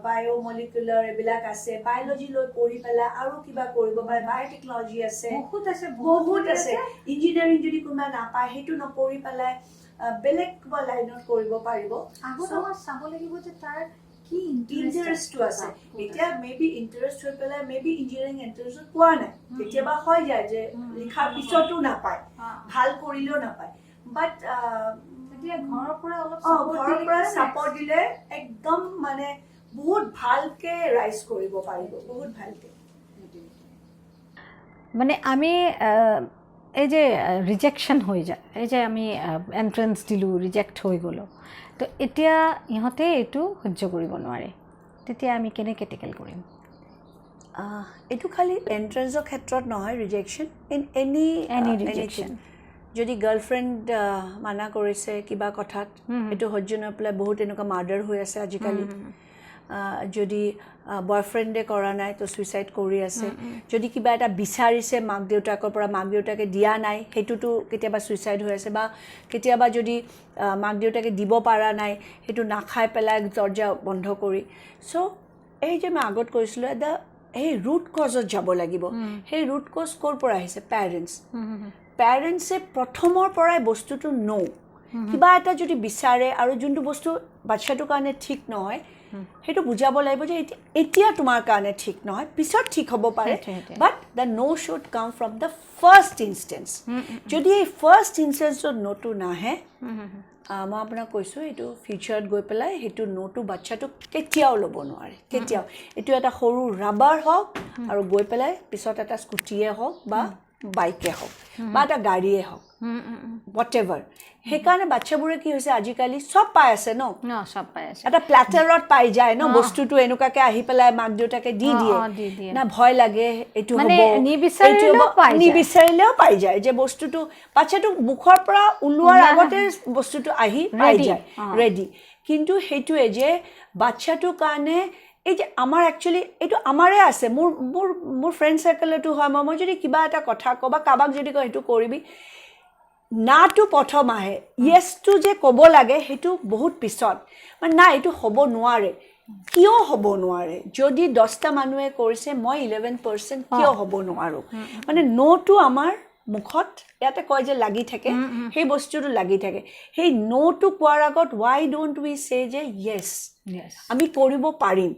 বায়'মলিকুলাৰ এইবিলাক আছে বায়'লজি লৈ পঢ়ি পেলাই আৰু কিবা কৰিব পাৰে বায়'টেকনলজি আছে বহুত আছে ইঞ্জিনিয়াৰিং যদি কোনোবা নাপায় সেইটো নপঢ়ি পেলাই বেলেগ কিবা লাইনত কৰিব পাৰিব আগত আমাৰ চাব লাগিব যে তাৰ কি ইণ্টাৰেষ্টটো আছে এতিয়া মেবি ইণ্টাৰেষ্ট হৈ পেলাই মেবি ইঞ্জিনিয়াৰিং এণ্ট্ৰেঞ্চত পোৱা নাই কেতিয়াবা হৈ যায় যে লিখাৰ পিছতো নাপায় ভাল কৰিলেও নাপায় বাট ঘৰৰ পৰা ছাপৰ্ট দিলে একদম মানে বহুত ভালকে ৰাইজ কৰিব পাৰিব বহুত ভালকে মানে আমি এই যে ৰিজেকশ্যন হৈ যায়, এই যে আমি এণ্ট্ৰেঞ্চ দিলোঁ, ৰিজেক্ট হৈ গ'লোঁ, তো এতিয়া ইহঁতে এইটো সহ্য কৰিব নোৱাৰে, তেতিয়া আমি কেনেকৈ টেকেল কৰিম? এইটো খালি এণ্ট্ৰেঞ্চৰ ক্ষেত্ৰত নহয়, ৰিজেকশ্যন ইন এনি ৰিজেকশ্যন। যদি গাৰ্লফ্ৰেণ্ড মানা কৰিছে কিবা কথাত, এইটো সহ্য নপেলাই বহুত এনেকুৱা মাৰ্ডাৰ হৈ আছে আজিকালি। যদি বয়ফ্ৰেণ্ডে কৰা নাই তো ছুইচাইড কৰি আছে। যদি কিবা এটা বিচাৰিছে মাক দেউতাকৰ পৰা, মাক দেউতাকে দিয়া নাই, সেইটোতো কেতিয়াবা ছুইচাইড হৈ আছে। বা কেতিয়াবা যদি মাক দেউতাকে দিব পৰা নাই, সেইটো নাখাই পেলাই দৰ্জা বন্ধ কৰি। চ' এই যে মই আগত কৈছিলোঁ, এটা সেই ৰুট কজত যাব লাগিব। সেই ৰুট কজ ক'ৰ পৰা আহিছে? পেৰেণ্টছে প্ৰথমৰ পৰাই বস্তুটো কিবা এটা যদি বিচাৰে আৰু যোনটো বস্তু বাচ্ছাটোৰ কাৰণে ঠিক নহয়, সেইটো বুজাব লাগিব যে এতিয়া তোমাৰ কাৰণে ঠিক নহয়, পিছত ঠিক হ'ব পাৰে, বাট দ্য ন' শ্বুড কাম ফ্ৰম দ্য ফাৰ্ষ্ট ইনষ্টেঞ্চ। যদি এই ফাৰ্ষ্ট ইনষ্টেঞ্চত ন'টো নাহে, মই আপোনাক কৈছোঁ, এইটো ফিউচাৰত গৈ পেলাই সেইটো ন'টো বাচ্ছাটোক কেতিয়াও ল'ব নোৱাৰে, কেতিয়াও। এইটো এটা সৰু ৰাবাৰ হওক আৰু গৈ পেলাই পিছত এটা স্কুটিয়ে হওক বা বাইকে হওক বা এটা গাড়ীয়ে হওক, হোৱাট এভাৰ। সেইকাৰণে বাচ্ছাবোৰে কি হৈছে, আজিকালি চব পাই আছে ন, চব পাই আছে, এটা প্লেটাৰত পাই যায় ন বস্তুটো, এনেকুৱাকে আহি পেলাই মাক দেউতাকে দি দিয়ে না, ভয় লাগে এইটো হ'ব, নিবিচাৰিলেও পাই যায়। যে বস্তুটো বাচ্ছাটো মুখৰ পৰা ওলোৱাৰ আগতে বস্তুটো আহি পাই যায়, ৰেডি। কিন্তু সেইটোৱে যে বাচ্ছাটোৰ কাৰণে এই যে আমাৰ একচুৱেলি এইটো আমাৰে আছে, মোৰ ফ্ৰেণ্ড চাৰ্কেলতো হয়। মই যদি কিবা এটা কথা কওঁ বা কাৰোবাক যদি কওঁ সেইটো কৰিবি, নাটো প্ৰথম আহে, য়েছটো যে ক'ব লাগে সেইটো বহুত পিছত। মানে না, এইটো হ'ব নোৱাৰে। কিয় হ'ব নোৱাৰে? যদি 10টা মানুহে কৰিছে, মই 11% কিয় হ'ব নোৱাৰোঁ? মানে ন'টো আমাৰ মুখত ইয়াতে কয় যে লাগি থাকে, সেই বস্তুটো লাগি থাকে। সেই ন'টো কোৱাৰ আগত ৱাই ডোণ্ট উই চে যে য়েছ, আমি কৰিব পাৰিম।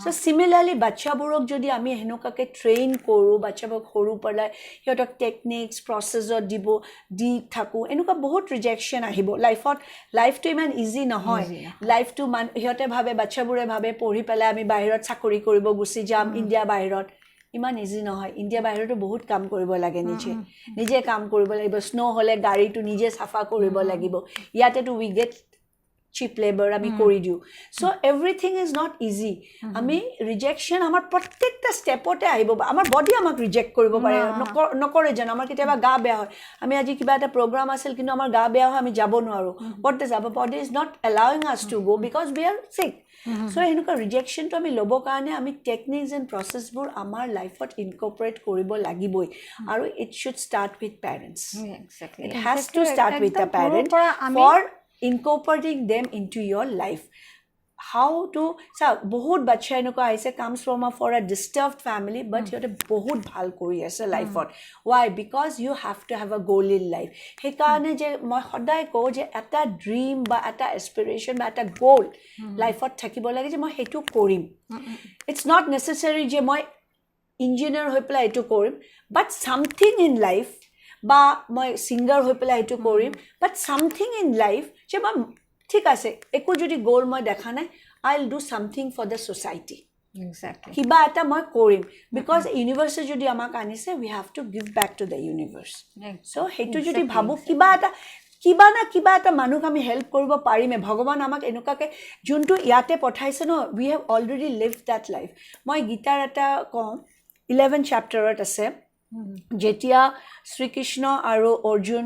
চ' চিমিলাৰলি বাচ্ছাবোৰক যদি আমি সেনেকুৱাকৈ ট্ৰেইন কৰোঁ, বাচ্ছাবোৰক সৰু পৰাই সিহঁতক টেকনিক্স প্ৰচেছত দি থাকোঁ, এনেকুৱা বহুত ৰিজেকশ্যন আহিব লাইফত। লাইফটো ইমান ইজি নহয়। লাইফটো সিহঁতে ভাবে, বাচ্ছাবোৰে ভাবে পঢ়ি পেলাই আমি বাহিৰত চাকৰি কৰিব গুচি যাম, ইণ্ডিয়া বাহিৰত। ইমান ইজি নহয়। ইণ্ডিয়া বাহিৰতো বহুত কাম কৰিব লাগে, নিজে কাম কৰিব লাগিব। স্ন' হ'লে গাড়ীটো নিজে চাফা কৰিব লাগিব। ইয়াতেতো উই গেট চিপ লেবাৰ, আমি কৰি দিওঁ। চ' এভৰিথিং ইজ নট ইজি। আমি ৰিজেকশ্যন আমাৰ প্ৰত্যেকটা ষ্টেপতে আহিব। আমাৰ বডি আমাক ৰিজেক্ট কৰিব পাৰে, নকৰে জানো? আমাৰ কেতিয়াবা গা বেয়া হয়, আমি আজি কিবা এটা প্ৰগ্ৰাম আছিল কিন্তু আমাৰ গা বেয়া হয়, আমি যাব নোৱাৰোঁ। What does our body is not allowing us to go' because we are sick. So' সেনেকুৱা ৰিজেকশ্যনটো আমি ল'বৰ কাৰণে আমি টেকনিকছ এণ্ড প্ৰচেছবোৰ আমাৰ লাইফত ইনকৰ্পৰেট কৰিব লাগিবই। আৰু it should start with parents. It has to start with the parent for incorporating them into your life. How to, বহুত বাচ্ছা এনেকুৱা আহিছে, comes from for a disturbed family, but সিহঁতে বহুত ভাল কৰি আছে লাইফত। Why? Because you have to have a goal in life. সেইকাৰণে যে মই সদায় কওঁ যে এটা ড্ৰিম বা এটা এছপিৰেশ্যন বা এটা গ'ল লাইফত থাকিব লাগে, যে মই সেইটো কৰিম। ইটছ নট নেচেচাৰী যে মই ইঞ্জিনিয়াৰ হৈ পেলাই এইটো কৰিম, বাট ছামথিং ইন লাইফ, বা মই ছিংগাৰ হৈ পেলাই এইটো কৰিম, বাট ছামথিং ইন লাইফ যে মই ঠিক আছে, একো যদি গ'ল মই দেখা নাই, I will do something for the society. কিবা এটা মই কৰিম, বিকজ ইউনিভাৰ্ছে যদি আমাক আনিছে, we have to give back to the universe. So' সেইটো যদি ভাবোঁ, কিবা এটা মানুহক আমি হেল্প কৰিব পাৰিমে। ভগৱান আমাক এনেকুৱাকৈ যোনটো ইয়াতে পঠাইছে ন, we have already live that life. মই গীতাৰ এটা কওঁ, 11 চেপ্টাৰত আছে, যেতিয়া শ্ৰীকৃষ্ণ আৰু অৰ্জুন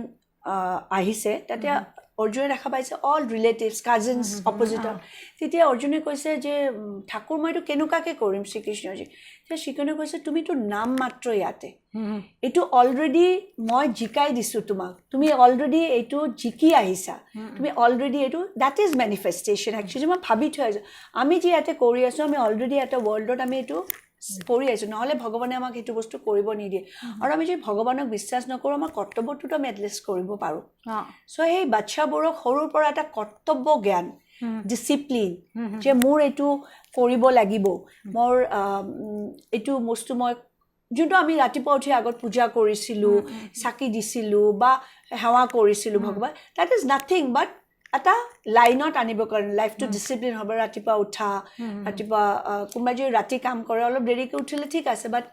আহিছে, তাতে অৰ্জুনে দেখা পাইছে অল ৰিলেটিভছ, কাজিনছ অপজিটত। তেতিয়া অৰ্জুনে কৈছে যে ঠাকুৰ মই এইটো কেনেকুৱাকৈ কৰিম শ্ৰীকৃষ্ণজী? তেতিয়া শ্ৰীকৃষ্ণই কৈছে তুমিতো নাম মাত্ৰ ইয়াতে, এইটো অলৰেডি মই জিকাই দিছোঁ তোমাক, তুমি অলৰেডি এইটো জিকি আহিছা, তুমি অলৰেডি এইটো দেট ইজ মেনিফেষ্টেশ্যন। একচুৱেলি মই ভাবি থৈ আহিছোঁ, আমি যি ইয়াতে কৰি আছোঁ, আমি অলৰেডি এটা ৱৰ্ল্ডত আমি এইটো কৰি আহিছোঁ, নহ'লে ভগৱানে আমাক সেইটো বস্তু কৰিব নিদিয়ে। আৰু আমি যদি ভগৱানক বিশ্বাস নকৰোঁ, আমাৰ কৰ্তব্যটোতো আমি এটলিষ্ট কৰিব পাৰোঁ। চ' সেই বাচ্ছাবোৰক সৰুৰ পৰা এটা কৰ্তব্য জ্ঞান, ডিচিপ্লিন, যে মোৰ এইটো কৰিব লাগিব, মোৰ এইটো বস্তু মই যোনটো আমি ৰাতিপুৱা উঠি আগত পূজা কৰিছিলোঁ, চাকি দিছিলোঁ বা সেৱা কৰিছিলোঁ ভগৱান, দেট ইজ নাথিং বাট এটা লাইনত আনিবৰ কাৰণে লাইফটো ডিচিপ্লিন হ'ব। ৰাতিপুৱা উঠা, ৰাতিপুৱা কোনোবাই যদি ৰাতি কাম কৰে, অলপ দেৰিকৈ উঠিলে ঠিক আছে, বাট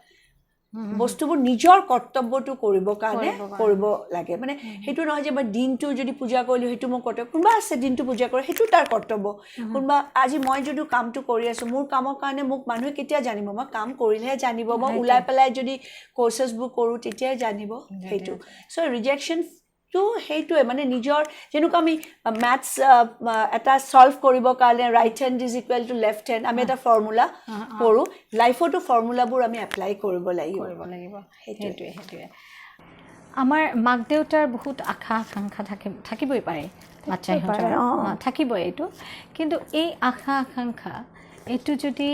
বস্তুবোৰ নিজৰ কৰ্তব্যটো কৰিবৰ কাৰণে কৰিব লাগে মানে সেইটো নহয় যে মই দিনটো যদি পূজা কৰিলোঁ সেইটো মোৰ কৰ্তব্য কোনোবা আছে দিনটো পূজা কৰে সেইটো তাৰ কৰ্তব্য কোনোবা আজি মই যদি কামটো কৰি আছোঁ মোৰ কামৰ কাৰণে মোক মানুহে কেতিয়া জানিব মই কাম কৰিলেহে জানিব মই ওলাই পেলাই যদি কৰ্চেছবোৰ কৰোঁ তেতিয়াই জানিব সেইটো চ' ৰিজেকশ্যন তো সেইটোৱে মানে নিজৰ যেনেকুৱা আমি মেথছ এটা ছল্ভ কৰিবৰ কাৰণে right hand is equal to left hand আমি এটা ফৰ্মুলা কৰোঁ লাইফতো ফৰ্মুলাবোৰ আমি এপ্লাই কৰিব লাগিব সেইটোৱে আমাৰ মাক দেউতাৰ বহুত আশা আকাংক্ষা থাকিবই পাৰে বাচ্ছা সিহঁতৰ থাকিবই এইটো কিন্তু এই আশা আকাংক্ষা এইটো যদি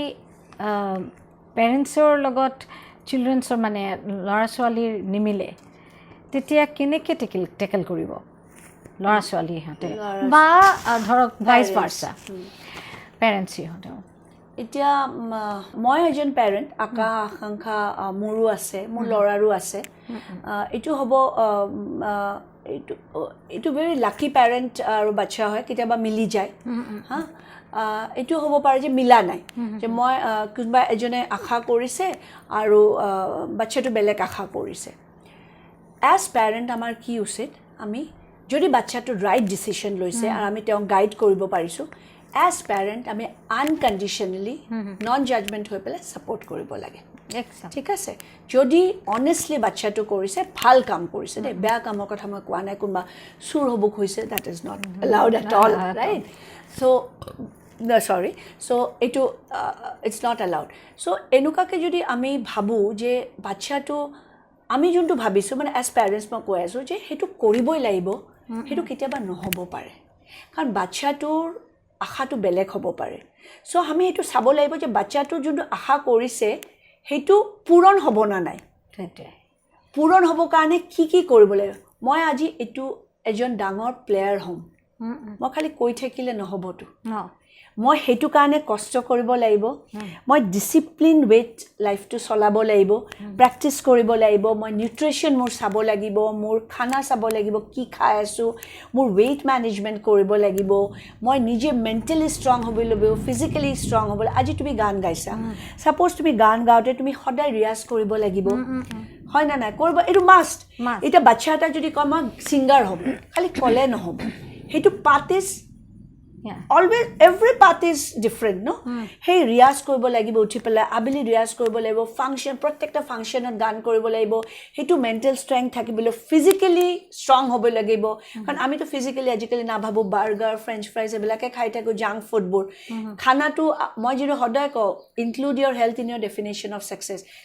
পেৰেণ্টছৰ লগত চিলড্ৰেনছৰ মানে ল'ৰা ছোৱালীৰ নিমিলে তেতিয়া কেনেকৈ টেকেল কৰিব ল'ৰা ছোৱালী সিহঁতে বা ধৰক ভাইচ ভাৰ্চা পেৰেণ্টছ সিহঁতে এতিয়া মই এজন পেৰেণ্ট আশা আকাংক্ষা মোৰো আছে মোৰ ল'ৰাৰো আছে এইটো হ'ব এইটো ভেৰি লাকি পেৰেণ্ট আৰু বাচ্ছা হয় কেতিয়াবা মিলি যায় হা এইটো হ'ব পাৰে যে মিলা নাই যে মই কোনোবা এজনে আশা কৰিছে আৰু বাচ্ছাটো বেলেগ আশা কৰিছে এজ পেৰেণ্ট আমাৰ কি উচিত আমি যদি বাচ্ছাটো ৰাইট ডিচিশ্যন লৈছে আৰু আমি তেওঁক গাইড কৰিব পাৰিছোঁ এজ পেৰেণ্ট আমি আনকণ্ডিশ্যনেলি নন জাজমেণ্ট হৈ পেলাই ছাপৰ্ট কৰিব লাগে ঠিক আছে যদি অনেষ্টলি বাচ্ছাটো কৰিছে ভাল কাম কৰিছে দেই বেয়া কামৰ কথা মই কোৱা নাই কোনোবা চুৰ হ'বক হৈছে that is not allowed at all right so' এইটো ইটছ নট এলাউড চ' এনেকুৱাকৈ যদি আমি ভাবোঁ যে বাচ্ছাটো আমি যোনটো ভাবিছোঁ মানে এজ পেৰেণ্টছ মই কৈ আছোঁ যে সেইটো কৰিবই লাগিব সেইটো কেতিয়াবা নহ'ব পাৰে কাৰণ বাচ্ছাটোৰ আশাটো বেলেগ হ'ব পাৰে চ' আমি সেইটো চাব লাগিব যে বাচ্ছাটোৰ যোনটো আশা কৰিছে সেইটো পূৰণ হ'ব না নাই পূৰণ হ'বৰ কাৰণে কি কৰিব লাগিব মই আজি এইটো এজন ডাঙৰ প্লেয়াৰ হ'ম মই খালি কৈ থাকিলে নহ'বতো মই সেইটো কাৰণে কষ্ট কৰিব লাগিব মই ডিচিপ্লিন ৱেত লাইফটো চলাব লাগিব প্ৰেক্টিছ কৰিব লাগিব মই নিউট্ৰিশ্যন মোৰ চাব লাগিব মোৰ খানা চাব লাগিব কি খাই আছোঁ মোৰ ৱেইট মেনেজমেণ্ট কৰিব লাগিব মই নিজে মেণ্টেলি ষ্ট্ৰং হ'ব লাগিব ফিজিকেলি ষ্ট্ৰং হ'ব লাগিব আজি তুমি গান গাইছা ছাপ'জ তুমি গান গাওঁতে তুমি সদায় ৰিয়াজ কৰিব লাগিব হয় না নাই কৰিব এইটো মাষ্ট এতিয়া বাচ্ছা এটা যদি কয় মই ছিংগাৰ হ'ম খালি ক'লে নহ'ব সেইটো part is always every part is different ন সেই ৰিয়াজ কৰিব লাগিব উঠি পেলাই আবেলি ৰিয়াজ কৰিব লাগিব ফাংচন প্ৰত্যেকটা ফাংচনত গান কৰিব লাগিব সেইটো মেণ্টেল ষ্ট্ৰেংথ থাকিবলৈ ফিজিকেলি ষ্ট্ৰং হ'ব লাগিব কাৰণ আমিতো ফিজিকেলি আজিকালি নাভাবোঁ বাৰ্গাৰ ফ্ৰেঞ্চ ফ্ৰাইজ এইবিলাকে খাই থাকোঁ জাংক ফুডবোৰ খানাটো মই যিটো সদায় কওঁ include your health in your definition of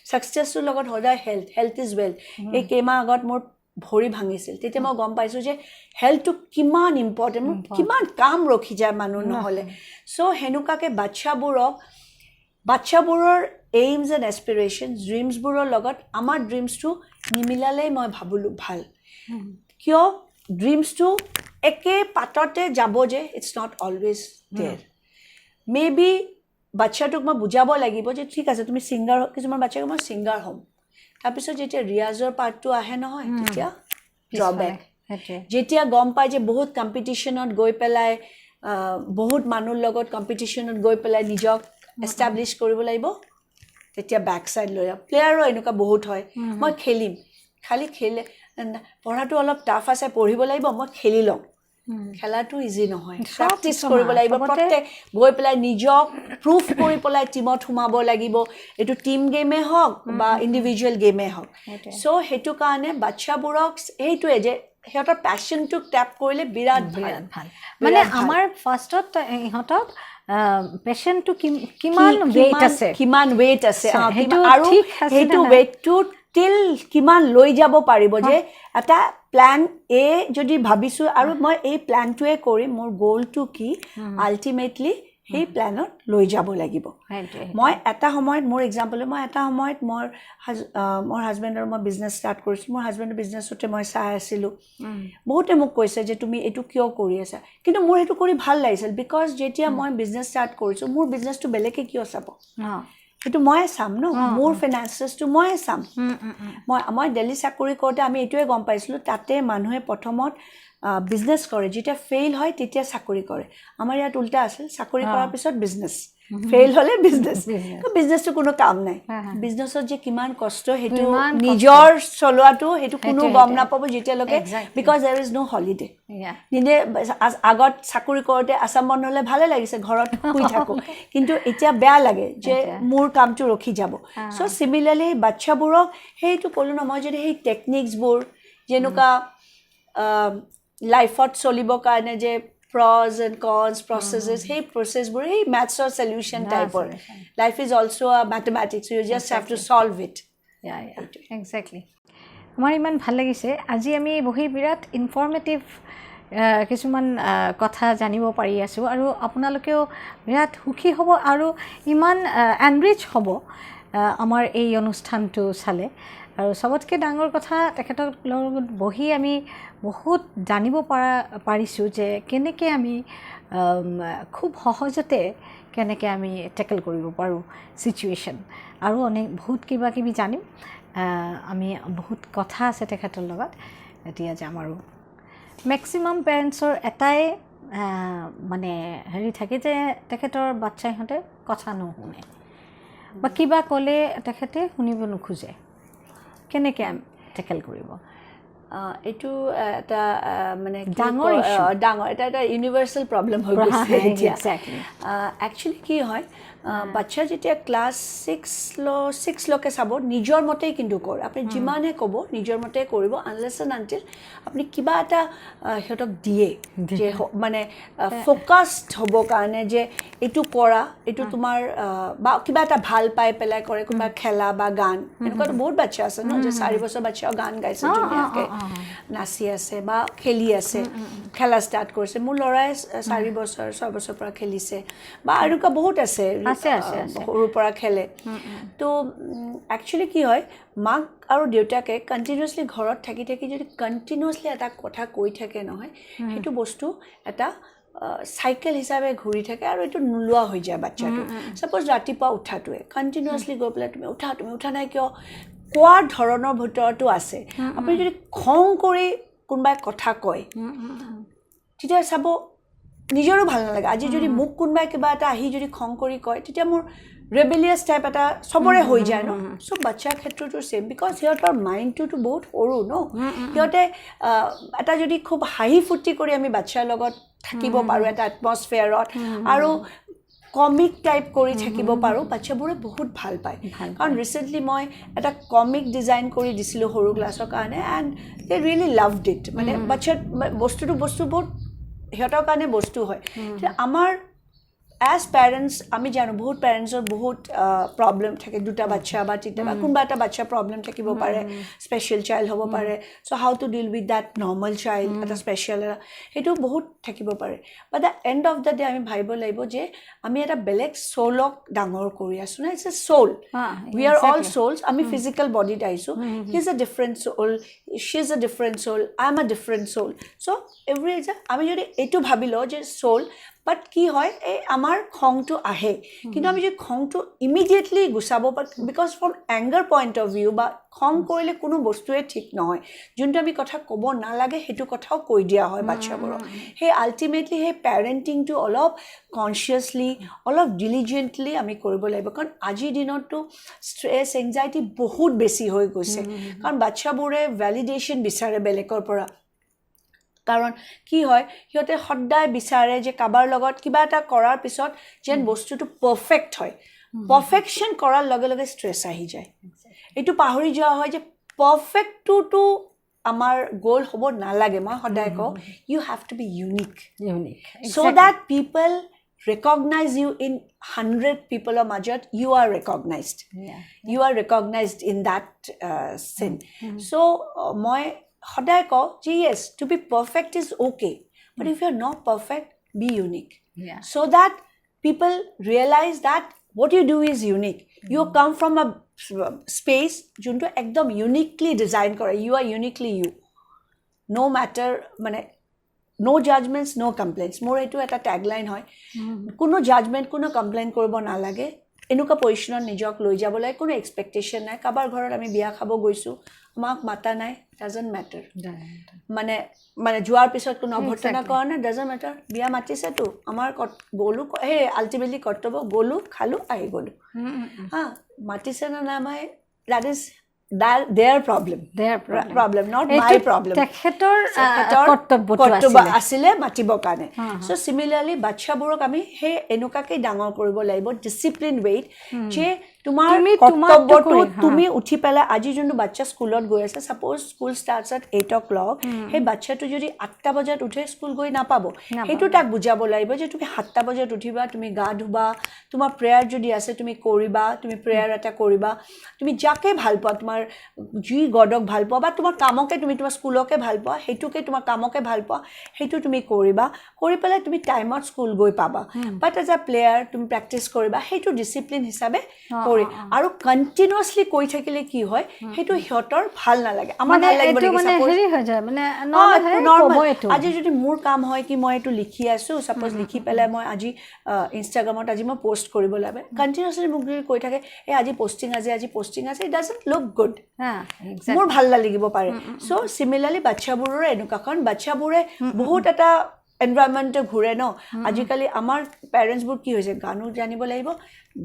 ছাকচেছটোৰ লগত সদায় হেল্থ ইজ ৱেল্থ এই কেইমাহ আগত মোৰ ভৰি ভাঙিছিল তেতিয়া মই গম পাইছোঁ যে হেল্থটো কিমান ইম্পৰ্টেণ্ট কিমান কাম ৰখি যায় মানুহ নহ'লে চ' সেনেকুৱাকৈ বাচ্ছাবোৰৰ এইমছ এণ্ড এছপিৰেশ্যন ড্ৰিমছবোৰৰ লগত আমাৰ ড্ৰিমছটো নিমিলালেই মই ভাবিলোঁ ভাল কিয় ড্ৰিমছটো একে পাততে যাব যে ইটছ নট অলৱেজ দেৰ মে বি বাচ্ছাটোক মই বুজাব লাগিব যে ঠিক আছে তুমি ছিংগাৰ কিছুমান বাচ্ছাক মই ছিংগাৰ হ'ম তাৰপিছত যেতিয়া ৰিয়াজৰ পাৰ্টটো আহে নহয় তেতিয়া ড্ৰবেক যেতিয়া গম পায় যে বহুত কম্পিটিশ্যনত গৈ পেলাই বহুত মানুহৰ লগত কম্পিটিশ্যনত গৈ পেলাই নিজক এষ্টাব্লিছ কৰিব লাগিব তেতিয়া বেক ছাইড লৈ যাওঁ প্লেয়াৰো এনেকুৱা বহুত হয় মই খেলিম খালি পঢ়াটো অলপ টাফ আছে পঢ়িব লাগিব মই খেলি লওঁ খেলাটো ইজি নহয় প্ৰেক্টিছ কৰিব লাগিব প্ৰত্যেক গৈ পেলাই নিজক প্ৰুফ কৰি পেলাই টীমত সোমাব লাগিব এইটো টীম গেমেই হওক বা ইণ্ডিভিজুৱেল গেমেই হওক চ' সেইটো কাৰণে বাচ্ছাবোৰক সেইটোৱে যে সিহঁতৰ পেশ্যনটোক টেপ কৰিলে বিৰাট ভাল মানে আমাৰ ফাৰ্ষ্টত ইহঁতক পেশ্যনটো কিমান ৱেইট আছে আৰু সেইটো ৱেইটটো টিল কিমান লৈ যাব পাৰিব যে এটা প্লেন এ যদি ভাবিছোঁ আৰু মই এই প্লেনটোৱে কৰিম মোৰ গ'লটো কি আল্টিমেটলি সেই প্লেনত লৈ যাব লাগিব মই এটা সময়ত মোৰ এক্সাম্পল মই এটা সময়ত মোৰ হাজবেণ্ডৰ মই বিজনেছ ষ্টাৰ্ট কৰিছিলোঁ মোৰ হাজবেণ্ডৰ বিজনেছতে মই চাই আছিলোঁ বহুতে মোক কৈছে যে তুমি এইটো কিয় কৰি আছা কিন্তু মোৰ সেইটো কৰি ভাল লাগিছিল বিকজ যেতিয়া মই বিজনেছ ষ্টাৰ্ট কৰিছোঁ মোৰ বিজনেছটো বেলেগে কিয় চাব সেইটো ময়ে চাম ন মোৰ ফাইনেন্সেছটো ময়ে চাম মই দিল্লী চাকৰি কৰোঁতে আমি এইটোৱে গম পাইছিলোঁ তাতে মানুহে প্ৰথমত বিজনেছ কৰে যেতিয়া ফেইল হয় তেতিয়া চাকৰি কৰে আমাৰ ইয়াত উল্টা আছিল চাকৰি কৰাৰ পিছত বিজনেছ ফেইল হ'লে বিজনেছ বিজনেছটো কোনো কাম নাই বিজনেছত যে কিমান কষ্ট সেইটো নিজৰ চলোৱাটো সেইটো কোনো গম নাপাব যেতিয়ালৈকে বিকজ দেৰ ইজ ন' হলিডে নিজে আগত চাকৰি কৰোঁতে আছাম বন্ধ হ'লে ভালে লাগিছে ঘৰত শুই থাকোঁ কিন্তু এতিয়া বেয়া লাগে যে মোৰ কামটো ৰখি যাব চ' চিমিলাৰলি বাচ্চাবোৰক সেইটো ক'লোঁ ন মই যদি সেই টেকনিকছবোৰ যেনেকুৱা লাইফত চলিবৰ কাৰণে যে pros and cons processes hey processবোৰ এই mathsৰ solution টাইপৰ life is also a mathematics you just have to solve it exactly আমাৰ ইমান ভাল লাগিছে আজি আমি বহি বিৰাট ইনফৰ্মেটিভ কিছুমান কথা জানিব পাৰি আছোঁ আৰু আপোনালোকেও বিৰাট সুখী হ'ব আৰু ইমান এনৰিচ হ'ব আমাৰ এই অনুষ্ঠানটো চালে আৰু সবতকৈ ডাঙৰ কথা তেখেতৰ লগত বহি আমি বহুত জানিব পাৰিছোঁ যে কেনেকৈ আমি খুব সহজতে কেনেকৈ আমি টেকল কৰিব পাৰোঁ চিটুৱেশ্যন আৰু বহুত কিবা কিবি জানিম আমি বহুত কথা আছে তেখেতৰ লগত এতিয়া যাম আৰু মেক্সিমাম পেৰেণ্টছৰ এটাই মানে হেৰি থাকে যে তেখেতৰ বাচ্চাহঁতে কথা নুশুনে বা কিবা ক'লে তেখেতে শুনিব নোখোজে কেনেকৈ টেকেল কৰিব এইটো এটা মানে ডাঙৰ এটা ইউনিভাৰ্চেল প্ৰব্লেম হৈ গৈছে এতিয়া একচুৱেলি কি হয় বাচ্চা যেতিয়া ক্লাছ ছিক্সলৈকে চাব নিজৰ মতেই কিন্তু কৰে আপুনি যিমানে ক'ব নিজৰ মতে কৰিব আনলেছ এণ্ড আনটিল আপুনি কিবা এটা সিহঁতক দিয়ে যে মানে ফ'কাছড হ'বৰ কাৰণে যে এইটো কৰা এইটো তোমাৰ বা কিবা এটা ভাল পাই পেলাই কৰে কোনোবা খেলা বা গান এনেকুৱাতো বহুত বাচ্চা আছে ন যে 4 বছৰ বাচ্চাও গান গাইছে ধুনীয়াকৈ নাচি আছে বা খেলি আছে খেলা ষ্টাৰ্ট কৰিছে মোৰ ল'ৰাই 4 বছৰ 6 বছৰৰ পৰা খেলিছে বা আৰু বহুত আছে সৰুৰ পৰা খেলে তো একচুৱেলি কি হয় মাক আৰু দেউতাকে কণ্টিনিউৱাছলি ঘৰত থাকি থাকি যদি কণ্টিনিউৱাছলি এটা কথা কৈ থাকে নহয় সেইটো বস্তু এটা চাইকেল হিচাপে ঘূৰি থাকে আৰু এইটো নোলোৱা হৈ যায় বাচ্চাটো ছাপ'জ ৰাতিপুৱা উঠাটোৱে কণ্টিনিউৱাছলি গৈ পেলাই তুমি উঠা নাই কিয় কোৱাৰ ধৰণৰ ভিতৰতো আছে আপুনি যদি খং কৰি কোনোবাই কথা কয় তেতিয়া চাব নিজৰো ভাল নালাগে আজি যদি মোক কোনোবাই কিবা এটা আহি যদি খং কৰি কয় তেতিয়া মোৰ ৰেবেলিয়াছ টাইপ এটা চবৰে হৈ যায় ন চ' বাচ্চাৰ ক্ষেত্ৰতো ছেম বিকজ সিহঁতৰ মাইণ্ডটোতো বহুত সৰু ন সিহঁতে এটা যদি খুব হাঁহি ফূৰ্তি কৰি আমি বাচ্চাৰ লগত থাকিব পাৰোঁ এটা এটমছফেয়াৰত আৰু কমিক টাইপ কৰি থাকিব পাৰোঁ বাচ্চাবোৰে বহুত ভাল পায় কাৰণ ৰিচেণ্টলি মই এটা কমিক ডিজাইন কৰি দিছিলোঁ সৰু ক্লাছৰ কাৰণে and they really loved it মানে বাচ্চাৰ বস্তু বহুত সিহঁতৰ কাৰণে বস্তু হয় আমাৰ এজ পেৰেণ্টছ আমি জানো বহুত পেৰেণ্টছৰ বহুত প্ৰব্লেম থাকে দুটা বাচ্চা বা তিনিটা বা কোনোবা এটা বাচ্চাৰ প্ৰব্লেম থাকিব পাৰে স্পেচিয়েল চাইল্ড হ'ব পাৰে so' how to deal with that normal child এটা স্পেচিয়েল সেইটো বহুত থাকিব পাৰে but the end of the day আমি ভাবিব লাগিব যে আমি এটা বেলেগ চ'লক ডাঙৰ কৰি আছোঁ না it's a soul we are all souls আমি ফিজিকেল বডিত আহিছোঁ he is a different soul she is a different soul I am a different soul so' every আমি যদি এইটো ভাবি লওঁ যে চ'ল বাট কি হয় এই আমাৰ খংটো আহে কিন্তু আমি যদি খংটো ইমিডিয়েটলি গুচাব পাৰোঁ because from anger point of view বা খং কৰিলে কোনো বস্তুৱে ঠিক নহয় যোনটো আমি কথা ক'ব নালাগে সেইটো কথাও কৈ দিয়া হয় বাচ্চাবোৰক সেই আল্টিমেটলি সেই পেৰেণ্টিংটো অলপ কনচিয়াছলি অলপ ডিলিজেণ্টলি আমি কৰিব লাগিব কাৰণ আজিৰ দিনততো ষ্ট্ৰেছ এংজাইটি বহুত বেছি হৈ গৈছে কাৰণ বাচ্চাবোৰে ভেলিডেশ্যন বিচাৰে বেলেগৰ পৰা কাৰণ কি হয় সিহঁতে সদায় বিচাৰে যে কাবাৰ লগত কিবা এটা কৰাৰ পিছত যেন বস্তুটো পাৰফেক্ট হয় পাৰফেকশ্যন কৰাৰ লগে লগে ষ্ট্ৰেছ আহি যায় এইটো পাহৰি যোৱা হয় যে পাৰফেক্টটোতো আমাৰ গ'ল হ'ব নালাগে মই সদায় কওঁ you have to be unique so' that people recognise you in 100 পিপলৰ মাজত you are recognised in that scene so' মই সদায় কওঁ যে yes to be perfect is okay but if you are not perfect be unique so' that people realise that what you do is unique you come from a space যোনটো একদম uniquely design কৰে you are uniquely you no matter মানে no judgments no complaints মোৰ এইটো এটা tagline হয় কোনো judgement কোনো কমপ্লেইন কৰিব নালাগে এনেকুৱা পজিশ্যনত নিজক লৈ যাবলৈ কোনো এক্সপেক্টেশ্যন নাই কাবাৰ ঘৰত আমি বিয়া খাব গৈছোঁ আমাক মাতা নাই ডাজন্ট মেটাৰ মানে মানে যোৱাৰ পিছত কোনো অভ্যৰ্থনা কৰা নাই ডাজন্ট মেটাৰ বিয়া মাতিছেতো আমাৰ গ'লো সেই আল্টিমেটলি কৰ্তব্য গ'লো খালো আহি গ'লো হা মাতিছে না নাই মই that is their problem not my problem তেখেতৰ কৰ্তব্য আছিলে মাতিবৰ কাৰণে সো সিমিলাৰলি বাচ্চাবোৰক আমি সেই এনেকুৱাকৈ ডাঙৰ কৰিব লাগিব ডিসিপ্লিন ৱেইট যে তোমাৰ কৰ্তব্যটো তুমি উঠি পেলাই আজি যোনটো বাচ্চা স্কুলত গৈ আছে suppose school starts at 8 o'clock সেই বাচ্চাটো যদি 8টা বজাত উঠে স্কুল গৈ নাপাব সেইটো তাক বুজাব লাগিব যে তুমি 7টা বজাত উঠিবা তুমি গা ধুবা তোমাৰ প্ৰেয়াৰ যদি আছে তুমি কৰিবা তুমি প্ৰেয়াৰ এটা কৰিবা তুমি যাকে ভাল পোৱা তোমাৰ যি গডক ভাল পোৱা বা তোমাৰ কামকে তুমি তোমাৰ স্কুলকে ভাল পোৱা সেইটোকে তোমাৰ কামকে ভাল পোৱা সেইটো তুমি কৰিবা কৰি পেলাই তুমি টাইমত স্কুল গৈ পাবা বাট এজ আ প্লেয়াৰ তুমি প্ৰেক্টিছ কৰিবা সেইটো ডিসিপ্লিন হিচাপে কৰি আৰু কন্টিনিউয়াছলি কৈ থাকিলে কি হয় সেইটো হিহঁতৰ ভাল নালাগে আমাৰ ভাল লাগিব মানে হেৰি হৈ যায় মানে নৰ্মাল আজি যদি মোৰ কাম হয় কি মই এটো লিখি আছো সাপোজ লিখি পেলাই মই আজি ইনষ্টাগ্ৰামত আজি মই পোষ্ট কৰিব লাগে কন্টিনিউয়াছলি মোক কৈ থাকে এই আজি পোষ্টিং আছে ইট ডাজন্ট লুক গুড মোৰ ভাল লাগিব পাৰে সো সিমিলাৰলি বাচ্চাবোৰৰ এনেকুৱাখন বাচ্চাবোৰে বহুত এটা এনভায়ৰনমেন্ট ঘুৰে ন আজিকালি আমাৰ পেৰেন্টছবোৰ কি হৈছে গানো জানিব লাগিব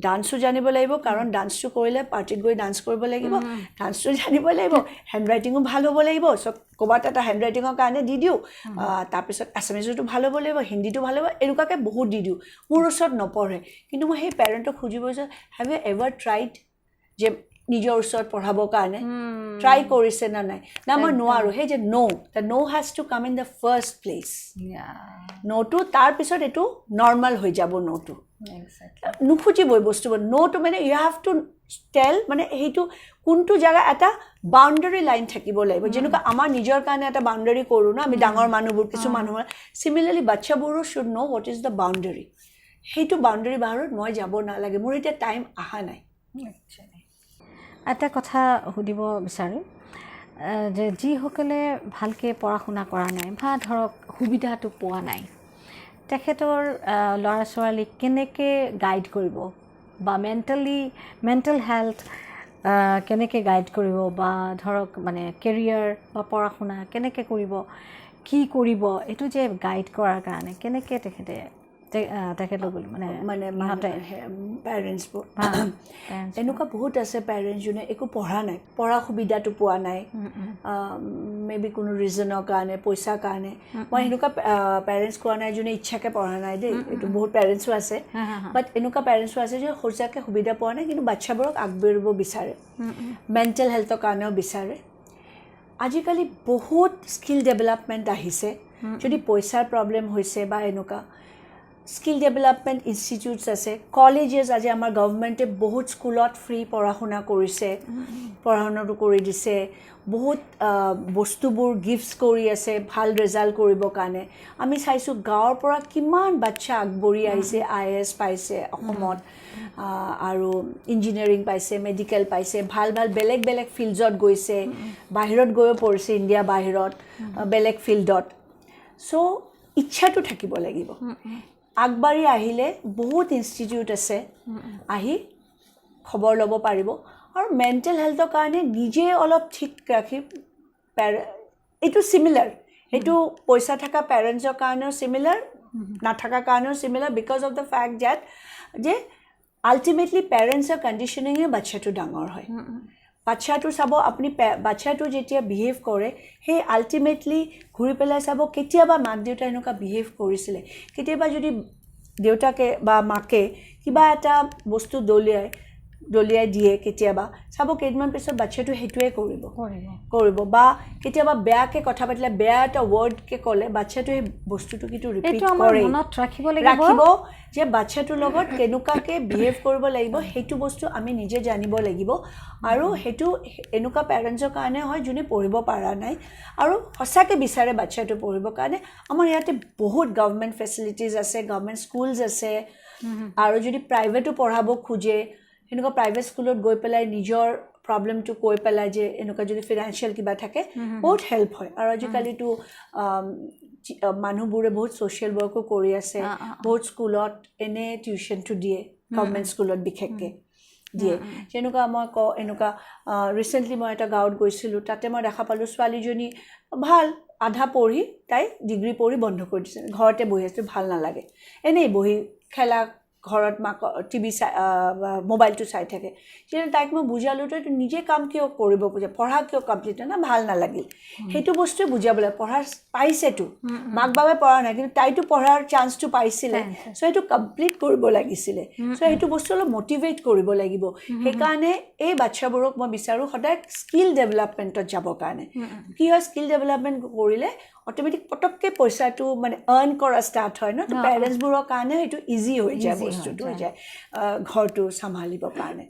ডান্সও জানিব লাগিব কাৰণ ডান্সটো কৰিলে পাৰ্টিত গৈ ডান্স কৰিব লাগিব ডান্সটো জানিব লাগিব হেণ্ডৰাইটিংও ভাল হ'ব লাগিব সো ক'বাত এটা হেণ্ডৰাইটিংৰ কাৰণে দি দিওঁ তাৰপিছত আছামিজটো ভাল হ'ব লাগিব হিন্দীটো ভাল হ'ব এনেকুৱাকৈ বহুত দি দিওঁ মোৰ ওচৰত নপঢ়ে কিন্তু মই সেই পেৰেণ্টক খুজিব যে হেভ ইউ এভাৰ ট্ৰাইড যে নিজৰ ওচৰত পঢ়াবৰ কাৰণে ট্ৰাই কৰিছে না নাই না মই নোৱাৰো সেই যে no has to come in the first place নোটো তাৰপিছত এইটো নৰ্মেল হৈ যাব নোটো নুখুজিবই বস্তুবোৰ নোটো মানে ইউ হেভ টু টেল মানে সেইটো কোনটো জায়গা এটা বাউণ্ডাৰী লাইন থাকিব লাগিব যেনেকুৱা আমাৰ নিজৰ কাৰণে এটা বাউণ্ডাৰী কৰোঁ না আমি ডাঙৰ মানুহবোৰ কিছু মানুহৰ সিমিলাৰলি বাচ্চাবোৰো should know what is the boundary সেইটো বাউণ্ডাৰী বাহিৰত মই যাব নালাগে মোৰ এতিয়া টাইম অহা নাই এটা কথা সুধিব বিচাৰোঁ যে যিসকলে ভালকৈ পঢ়া শুনা কৰা নাই বা ধৰক সুবিধাটো পোৱা নাই তেখেতৰ ল'ৰা ছোৱালীক কেনেকৈ গাইড কৰিব বা মেণ্টেল হেল্থ কেনেকৈ গাইড কৰিব বা ধৰক মানে কেৰিয়াৰ বা পঢ়া শুনা কেনেকৈ কৰিব কি কৰিব এইটো যে গাইড কৰাৰ কাৰণে কেনেকৈ তেখেতলোক মানে পেৰেণ্টছবোৰ এনেকুৱা বহুত আছে পেৰেণ্টছ যোনে একো পঢ়া নাই পঢ়া সুবিধাটো পোৱা নাই মে বি কোনো ৰিজনৰ কাৰণে পইচাৰ কাৰণে মই এনেকুৱা পেৰেণ্টছ কোৱা নাই যোনে ইচ্ছাকৈ পঢ়া নাই দেই এইটো বহুত পেৰেণ্টছো আছে বাট এনেকুৱা পেৰেণ্টছো আছে যে সঁচাকৈ সুবিধা পোৱা নাই কিন্তু বাচ্চাবোৰক আগবাঢ়িব বিচাৰে মেণ্টেল হেল্থৰ কাৰণেও বিচাৰে আজিকালি বহুত স্কিল ডেভেলপমেণ্ট আহিছে যদি পইচাৰ প্ৰব্লেম হৈছে বা এনেকুৱা স্কিল ডেভেলপমেণ্ট ইনষ্টিটিউটছ আছে কলেজেছ আজি আমাৰ গভৰ্ণমেণ্টে বহুত স্কুলত ফ্ৰী পঢ়া শুনা কৰিছে পঢ়া শুনাটো কৰি দিছে বহুত বস্তুবোৰ গিফ্টছ কৰি আছে ভাল ৰিজাল্ট কৰিবৰ কাৰণে আমি চাইছোঁ গাঁৱৰ পৰা কিমান বাচ্চা আগবাঢ়ি আহিছে IAS পাইছে অসমত আৰু ইঞ্জিনিয়াৰিং পাইছে মেডিকেল পাইছে ভাল বেলেগ ফিল্ডত গৈছে বাহিৰত গৈও পঢ়িছে ইণ্ডিয়া বাহিৰত বেলেগ ফিল্ডত চ' ইচ্ছাটো থাকিব লাগিব আগবাঢ়ি আহিলে বহুত ইনষ্টিটিউট আছে আহি খবৰ ল'ব পাৰিব আৰু মেণ্টেল হেল্থৰ কাৰণে নিজে অলপ ঠিক ৰাখি এইটো চিমিলাৰ এইটো পইচা থকা পেৰেণ্টছৰ কাৰণেও চিমিলাৰ নাথাকাৰ কাৰণেও similar because of the fact that যে আল্টিমেটলি পেৰেণ্টছৰ কণ্ডিশ্যনিঙে বাচ্চাটো ডাঙৰ হয় বাচ্চাটো চাব আপুনি বাচ্চাটো যেতিয়া বিহেভ কৰে সেই আল্টিমেটলি ঘূৰি পেলাই চাব কেতিয়াবা মাক দেউতাই এনেকুৱা বিহেভ কৰিছিলে কেতিয়াবা যদি দেউতাকে বা মাকে কিবা এটা বস্তু দলিয়াই দিয়ে কেতিয়াবা চাব কেইদিনমান পিছত বাচ্চাটো সেইটোৱে কৰিব বা কেতিয়াবা বেয়াকৈ কথা পাতিলে বেয়া এটা ৱৰ্ডকৈ ক'লে বাচ্চাটো সেই বস্তুটো কিন্তু ৰিপিট কৰে ৰাখিব যে বাচ্চাটোৰ লগত কেনেকুৱাকৈ বিহেভ কৰিব লাগিব সেইটো বস্তু আমি নিজে জানিব লাগিব আৰু সেইটো এনেকুৱা পেৰেণ্টছৰ কাৰণে হয় যোনে পঢ়িব পৰা নাই আৰু সঁচাকৈ বিচাৰে বাচ্চাটো পঢ়িবৰ কাৰণে আমাৰ ইয়াতে বহুত গভৰ্ণমেণ্ট ফেচিলিটিজ আছে গভৰ্ণমেণ্ট স্কুলছ আছে আৰু যদি প্ৰাইভেটো পঢ়াব খোজে এনেকুৱা প্ৰাইভেট স্কুলত গৈ পেলাই নিজৰ প্ৰব্লেমটো কৈ পেলাই যে এনেকুৱা যদি ফিনান্সিয়েল কিবা থাকে বহুত হেল্প হয় আৰু আজিকালিতো মানুহবোৰে বহুত ছ'চিয়েল ৱৰ্কো কৰি আছে বহুত স্কুলত এনে টিউশ্যনটো দিয়ে গভৰ্ণমেণ্ট স্কুলত বিশেষকৈ দিয়ে যেনেকুৱা মই কওঁ এনেকুৱা ৰিচেণ্টলি মই এটা গাঁৱত গৈছিলোঁ তাতে মই দেখা পালোঁ ছোৱালীজনী ভাল আধা পঢ়ি তাই ডিগ্ৰী পঢ়ি বন্ধ কৰি দিছে ঘৰতে বহি আছে ভাল নালাগে এনেই বহি খেলা ঘৰত মাক টিভি চাই মোবাইলটো চাই থাকে যেতিয়া তাইক মই বুজালোঁ তই নিজে কাম কিয় কৰিব খোজে পঢ়া কিয় কমপ্লিট না ভাল নালাগিল সেইটো বস্তুৱে বুজাবলৈ পঢ়াৰ পাইছেতো মাক বাবে পঢ়া নাই কিন্তু তাইতো পঢ়াৰ চান্সটো পাইছিলে চ' সেইটো কমপ্লিট কৰিব লাগিছিলে চ' সেইটো বস্তু অলপ মটিভেট কৰিব লাগিব সেইকাৰণে এই বাচ্চাবোৰক মই বিচাৰোঁ সদায় স্কিল ডেভেলপমেণ্টত যাবৰ কাৰণে কি হয় স্কিল ডেভেলপমেণ্ট কৰিলে অট'মেটিক পটককৈ পইচাটো মানে আৰ্ণ কৰা ষ্টাৰ্ট হয় ন তো পেৰেণ্টছবোৰৰ কাৰণে সেইটো ইজি হৈ যায় বস্তুটো হৈ যায় ঘৰটো চম্ভালিবৰ কাৰণে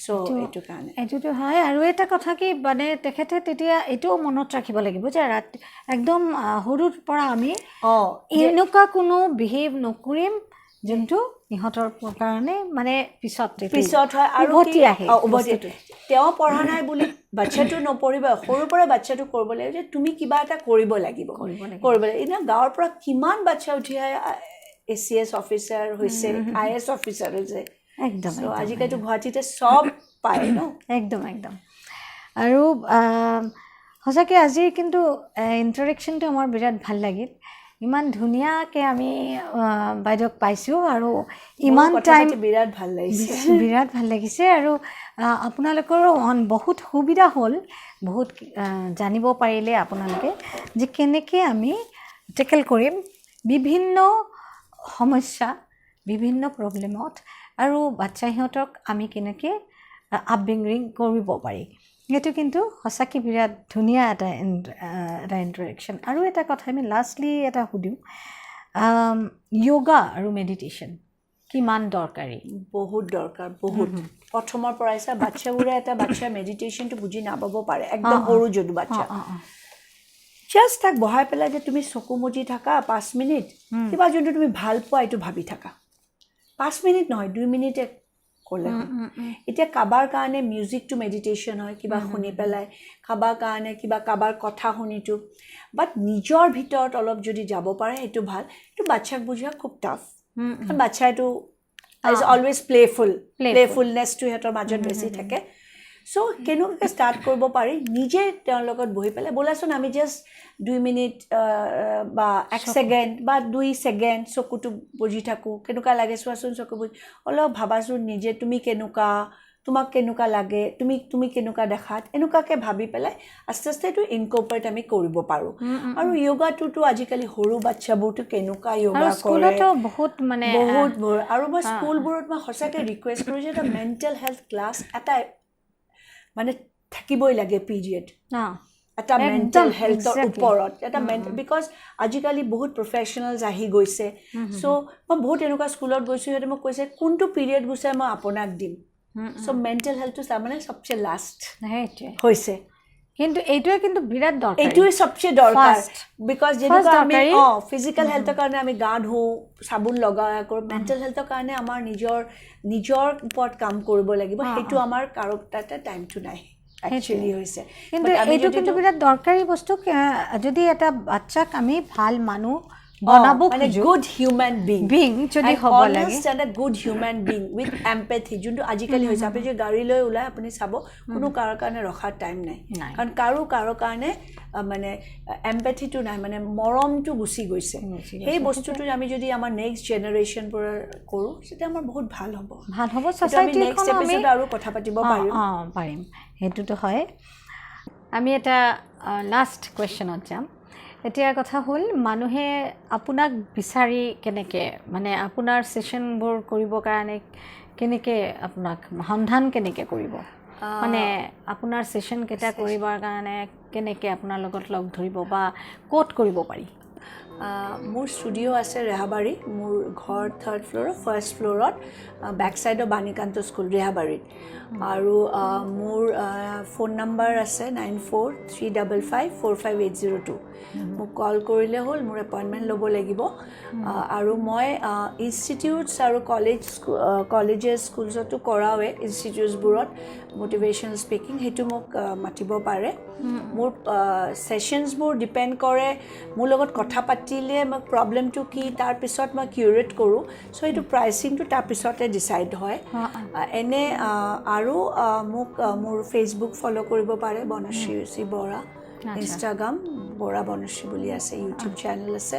চ' এইটো কাৰণে এইটোতো হয় আৰু এটা কথা কি মানে তেখেতে তেতিয়া এইটোও মনত ৰাখিব লাগিব যে ৰাতি একদম সৰুৰ পৰা আমি এনেকুৱা কোনো বিহেভ নকৰিম যোনটো ইহঁতৰ কাৰণে মানে পিছত হয় আৰু উভতি তেওঁ পঢ়া নাই বুলি বাচ্চাটো নপঢ়িবা সৰুৰ পৰা বাচ্চাটো কৰিব লাগিব যে তুমি কিবা এটা কৰিব লাগিব এতিয়া গাঁৱৰ পৰা কিমান বাচ্চা উঠি আহে ACS অফিচাৰ হৈছে IAS অফিচাৰ হৈছে একদম আজিকালিতো গুৱাহাটীতে চব পায় ন একদম আৰু সঁচাকৈ আজি কিন্তু ইণ্টাৰেকশ্যনটো আমাৰ বিৰাট ভাল লাগিল ইমান ধুনীয়াকৈ আমি বাইদেউক পাইছোঁ আৰু ইমান টাইম বিৰাট ভাল লাগিছে আৰু আপোনালোকৰো বহুত সুবিধা হ'ল বহুত জানিব পাৰিলে আপোনালোকে যে কেনেকৈ আমি টেকেল কৰিম বিভিন্ন সমস্যা বিভিন্ন প্ৰব্লেমত আৰু বাচ্চা সিহঁতক আমি কেনেকৈ আপব্ৰিংিং কৰিব পাৰি সেইটো কিন্তু সঁচাকৈ বিৰাট ধুনীয়া এটা ইণ্টাৰেকশ্যন আৰু এটা কথা আমি লাষ্টলি এটা সুধিম য়োগা আৰু মেডিটেশ্যন কিমান দৰকাৰী বহুত দৰকাৰ বহুত প্ৰথমৰ পৰাই চা বাচ্চাবোৰে এটা বাচ্চাৰ মেডিটেশ্যনটো বুজি নাপাব পাৰে একদম সৰু যদি বাচ্চা জাষ্ট তাক বহাই পেলাই যে তুমি চকু মুজি থাকা 5 মিনিট কিবা যোনটো তুমি ভাল পোৱা এইটো ভাবি থাকা 5 মিনিট নহয় 2 মিনিটে ক'লে এতিয়া কাবাৰ কাৰণে মিউজিকটো মেডিটেশ্যন হয় কিবা শুনি পেলাই কাবাৰ কাৰণে কিবা কাবাৰ কথা শুনিটো বাট নিজৰ ভিতৰত অলপ যদি যাব পাৰে সেইটো ভাল এইটো বাচ্চাক বুজোৱা খুব টাফ কাৰণ বাচ্চা এইটো ইজ অলৱেজ প্লেফুলনেছটো সিহঁতৰ মাজত বেছি থাকে চ' কেনেকুৱাকৈ ষ্টাৰ্ট কৰিব পাৰি নিজে তেওঁৰ লগত বহি পেলাই বোলাচোন আমি জাষ্ট 2 মিনিট বা 1 ছেকেণ্ড বা 2 ছেকেণ্ড চকুটো বুজি থাকোঁ কেনেকুৱা লাগে চোৱাচোন চকু বুজি অলপ ভাবাচোন নিজে তুমি কেনেকুৱা তোমাক কেনেকুৱা লাগে তুমি কেনেকুৱা দেখাত এনেকুৱাকৈ ভাবি পেলাই আস্তে আস্তে এইটো ইনকৰ্পৰেট আমি কৰিব পাৰোঁ আৰু য়োগাটোতো আজিকালি সৰু বাচ্চাবোৰতো কেনেকুৱা য়োগা কৰে বহুত আৰু মই স্কুলবোৰত মই সঁচাকৈ ৰিকুৱেষ্ট কৰোঁ যে এটা মেণ্টেল হেল্থ ক্লাছ এটা মানে থাকিবই লাগে পিৰিয়ড এটা মেণ্টেল হেল্থৰ ওপৰত এটা বিকজ আজিকালি বহুত প্ৰফেশ্যনেলছ আহি গৈছে চ' মই বহুত এনেকুৱা স্কুলত গৈছোঁ সিহঁতে মোক কৈছে কোনটো পিৰিয়ড গুচাই মই আপোনাক দিম চ' মেণ্টেল হেল্থটো তাৰমানে চবচে লাষ্ট হৈছে কিন্তু এইটোৱে কিন্তু বিৰাট দৰকাৰ এইটোৱে চবচে দৰকাৰ বিকজ যেনেকুৱা আমি ফিজিকেল হেল্থৰ কাৰণে আমি গা ধুওঁ চাবোন লগা কৰোঁ মেণ্টেল হেল্থৰ কাৰণে আমাৰ নিজৰ ওপৰত কাম কৰিব লাগিব সেইটো আমাৰ কাৰো তাতে টাইমটো নাই একচুৱেলি হৈছে কিন্তু এইটো কিন্তু বিৰাট দৰকাৰী বস্তু যদি এটা বাচ্চাক আমি ভাল মানুহ বনাব মানে গুড হিউমেন বিং যদি হ'ব লাগে গুড হিউমেন বিং উইথ এম্পেথি যোনটো আজিকালি হৈছে আপুনি যদি গাড়ী লৈ ওলাই আপুনি চাব কোনো কাৰো কাৰণে ৰখাৰ টাইম নাই কাৰণ কাৰো কাৰণে মানে এম্পেথিটো নাই মানে মৰমটো গুচি গৈছে সেই বস্তুটো আমি যদি আমাৰ নেক্সট জেনেৰেশ্যনবোৰ কৰোঁ তেতিয়া আমাৰ বহুত ভাল হ'ব ছ'চাইটিখন আমি আৰু কথা পাতিব পাৰিম সেইটোতো হয় আমি এটা লাষ্ট কুৱেশ্যনত যাম এতিয়া কথা হ'ল মানুহে আপোনাক বিচাৰি কেনেকৈ মানে আপোনাৰ ছেশ্যনবোৰ কৰিবৰ কাৰণে কেনেকৈ আপোনাক সন্ধান কেনেকৈ কৰিব মানে আপোনাৰ ছেশ্যন কেইটা কৰিবৰ কাৰণে কেনেকৈ আপোনাৰ লগত লগ ধৰিব বা ক'ত কৰিব পাৰি মোৰ ষ্টুডিঅ' আছে ৰেহাবাৰী মোৰ ঘৰ 3rd ফ্ল'ৰত 1st ফ্ল'ৰত বেক ছাইডৰ বাণীকান্ত স্কুল ৰেহাবাৰীত আৰু মোৰ ফোন নম্বৰ আছে 9435545802 মোক কল কৰিলে হ'ল মোৰ এপইণ্টমেণ্ট ল'ব লাগিব আৰু মই ইনষ্টিটিউটছ আৰু কলেজেছ স্কুলছতো কৰাওৱে ইনষ্টিটিউটছবোৰত মটিভেশ্যনেল স্পীকিং সেইটো মোক মাতিব পাৰে মোৰ ছেশ্যনছবোৰ ডিপেণ্ড কৰে মোৰ লগত কথা পাতি পাতিলে মোক প্ৰব্লেমটো কি তাৰপিছত মই কিউৰেট কৰোঁ চ' এইটো প্ৰাইচিংটো তাৰপিছতে ডিচাইড হয় এনে আৰু মোক মোৰ ফেচবুক ফ'ল' কৰিব পাৰে বনশ্ৰী বৰা ইনষ্টাগ্ৰাম বৰা বনশ্ৰী বুলি আছে ইউটিউব চেনেল আছে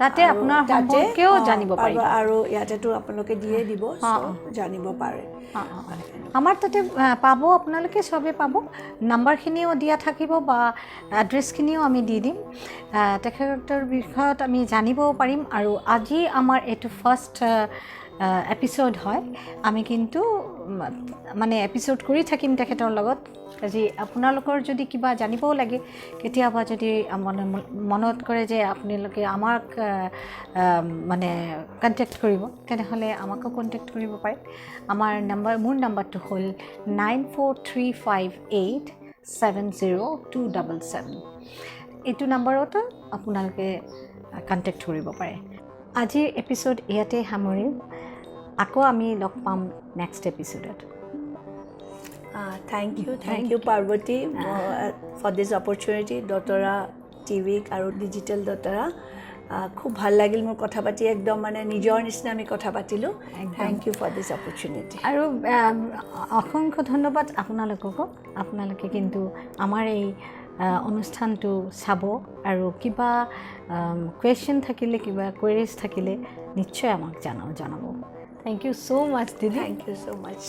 তাতে আপোনাৰ সম্পৰ্কেও জানিব পাৰিব আৰু ইয়াতেতো আপোনালোকে দিয়ে দিব জানিব পাৰে আমাৰ তাতে পাব আপোনালোকে চবেই পাব নাম্বাৰখিনিও দিয়া থাকিব বা এড্ৰেছখিনিও আমি দি দিম তেখেতৰ বিষয়ত আমি জানিবও পাৰিম আৰু আজি আমাৰ এইটো ফাৰ্ষ্ট এপিছ'ড হয় আমি কিন্তু মানে এপিছ'ড কৰি থাকিম তেখেতৰ লগত আজি আপোনালোকৰ যদি কিবা জানিবও লাগে কেতিয়াবা যদি মনত কৰে যে আপোনালোকে আমাক মানে কণ্টেক্ট কৰিব তেনেহ'লে আমাকো কণ্টেক্ট কৰিব পাৰে মোৰ নাম্বাৰটো হ'ল 9435870277 এইটো নাম্বাৰতো আপোনালোকে কণ্টেক্ট কৰিব পাৰে আজিৰ এপিছ'ড ইয়াতে সামৰিম আকৌ আমি লগ পাম নেক্সট এপিছ'ডত Thank you, Parvati, for this opportunity. Dotara TV আৰু ডিজিটেল দতৰা খুব ভাল লাগিল মোৰ কথা পাতি একদম মানে নিজৰ নিচিনা আমি কথা পাতিলোঁ thank you for this opportunity আৰু অসংখ্য ধন্যবাদ আপোনালোককো আপোনালোকে কিন্তু আমাৰ এই অনুষ্ঠানটো চাব আৰু কিবা কুৱেশ্যন থাকিলে কিবা কুৱেৰিজ থাকিলে নিশ্চয় আমাক জনাব থেংক ইউ ছ' মাছ দিদি থেংক ইউ ছ' মাছ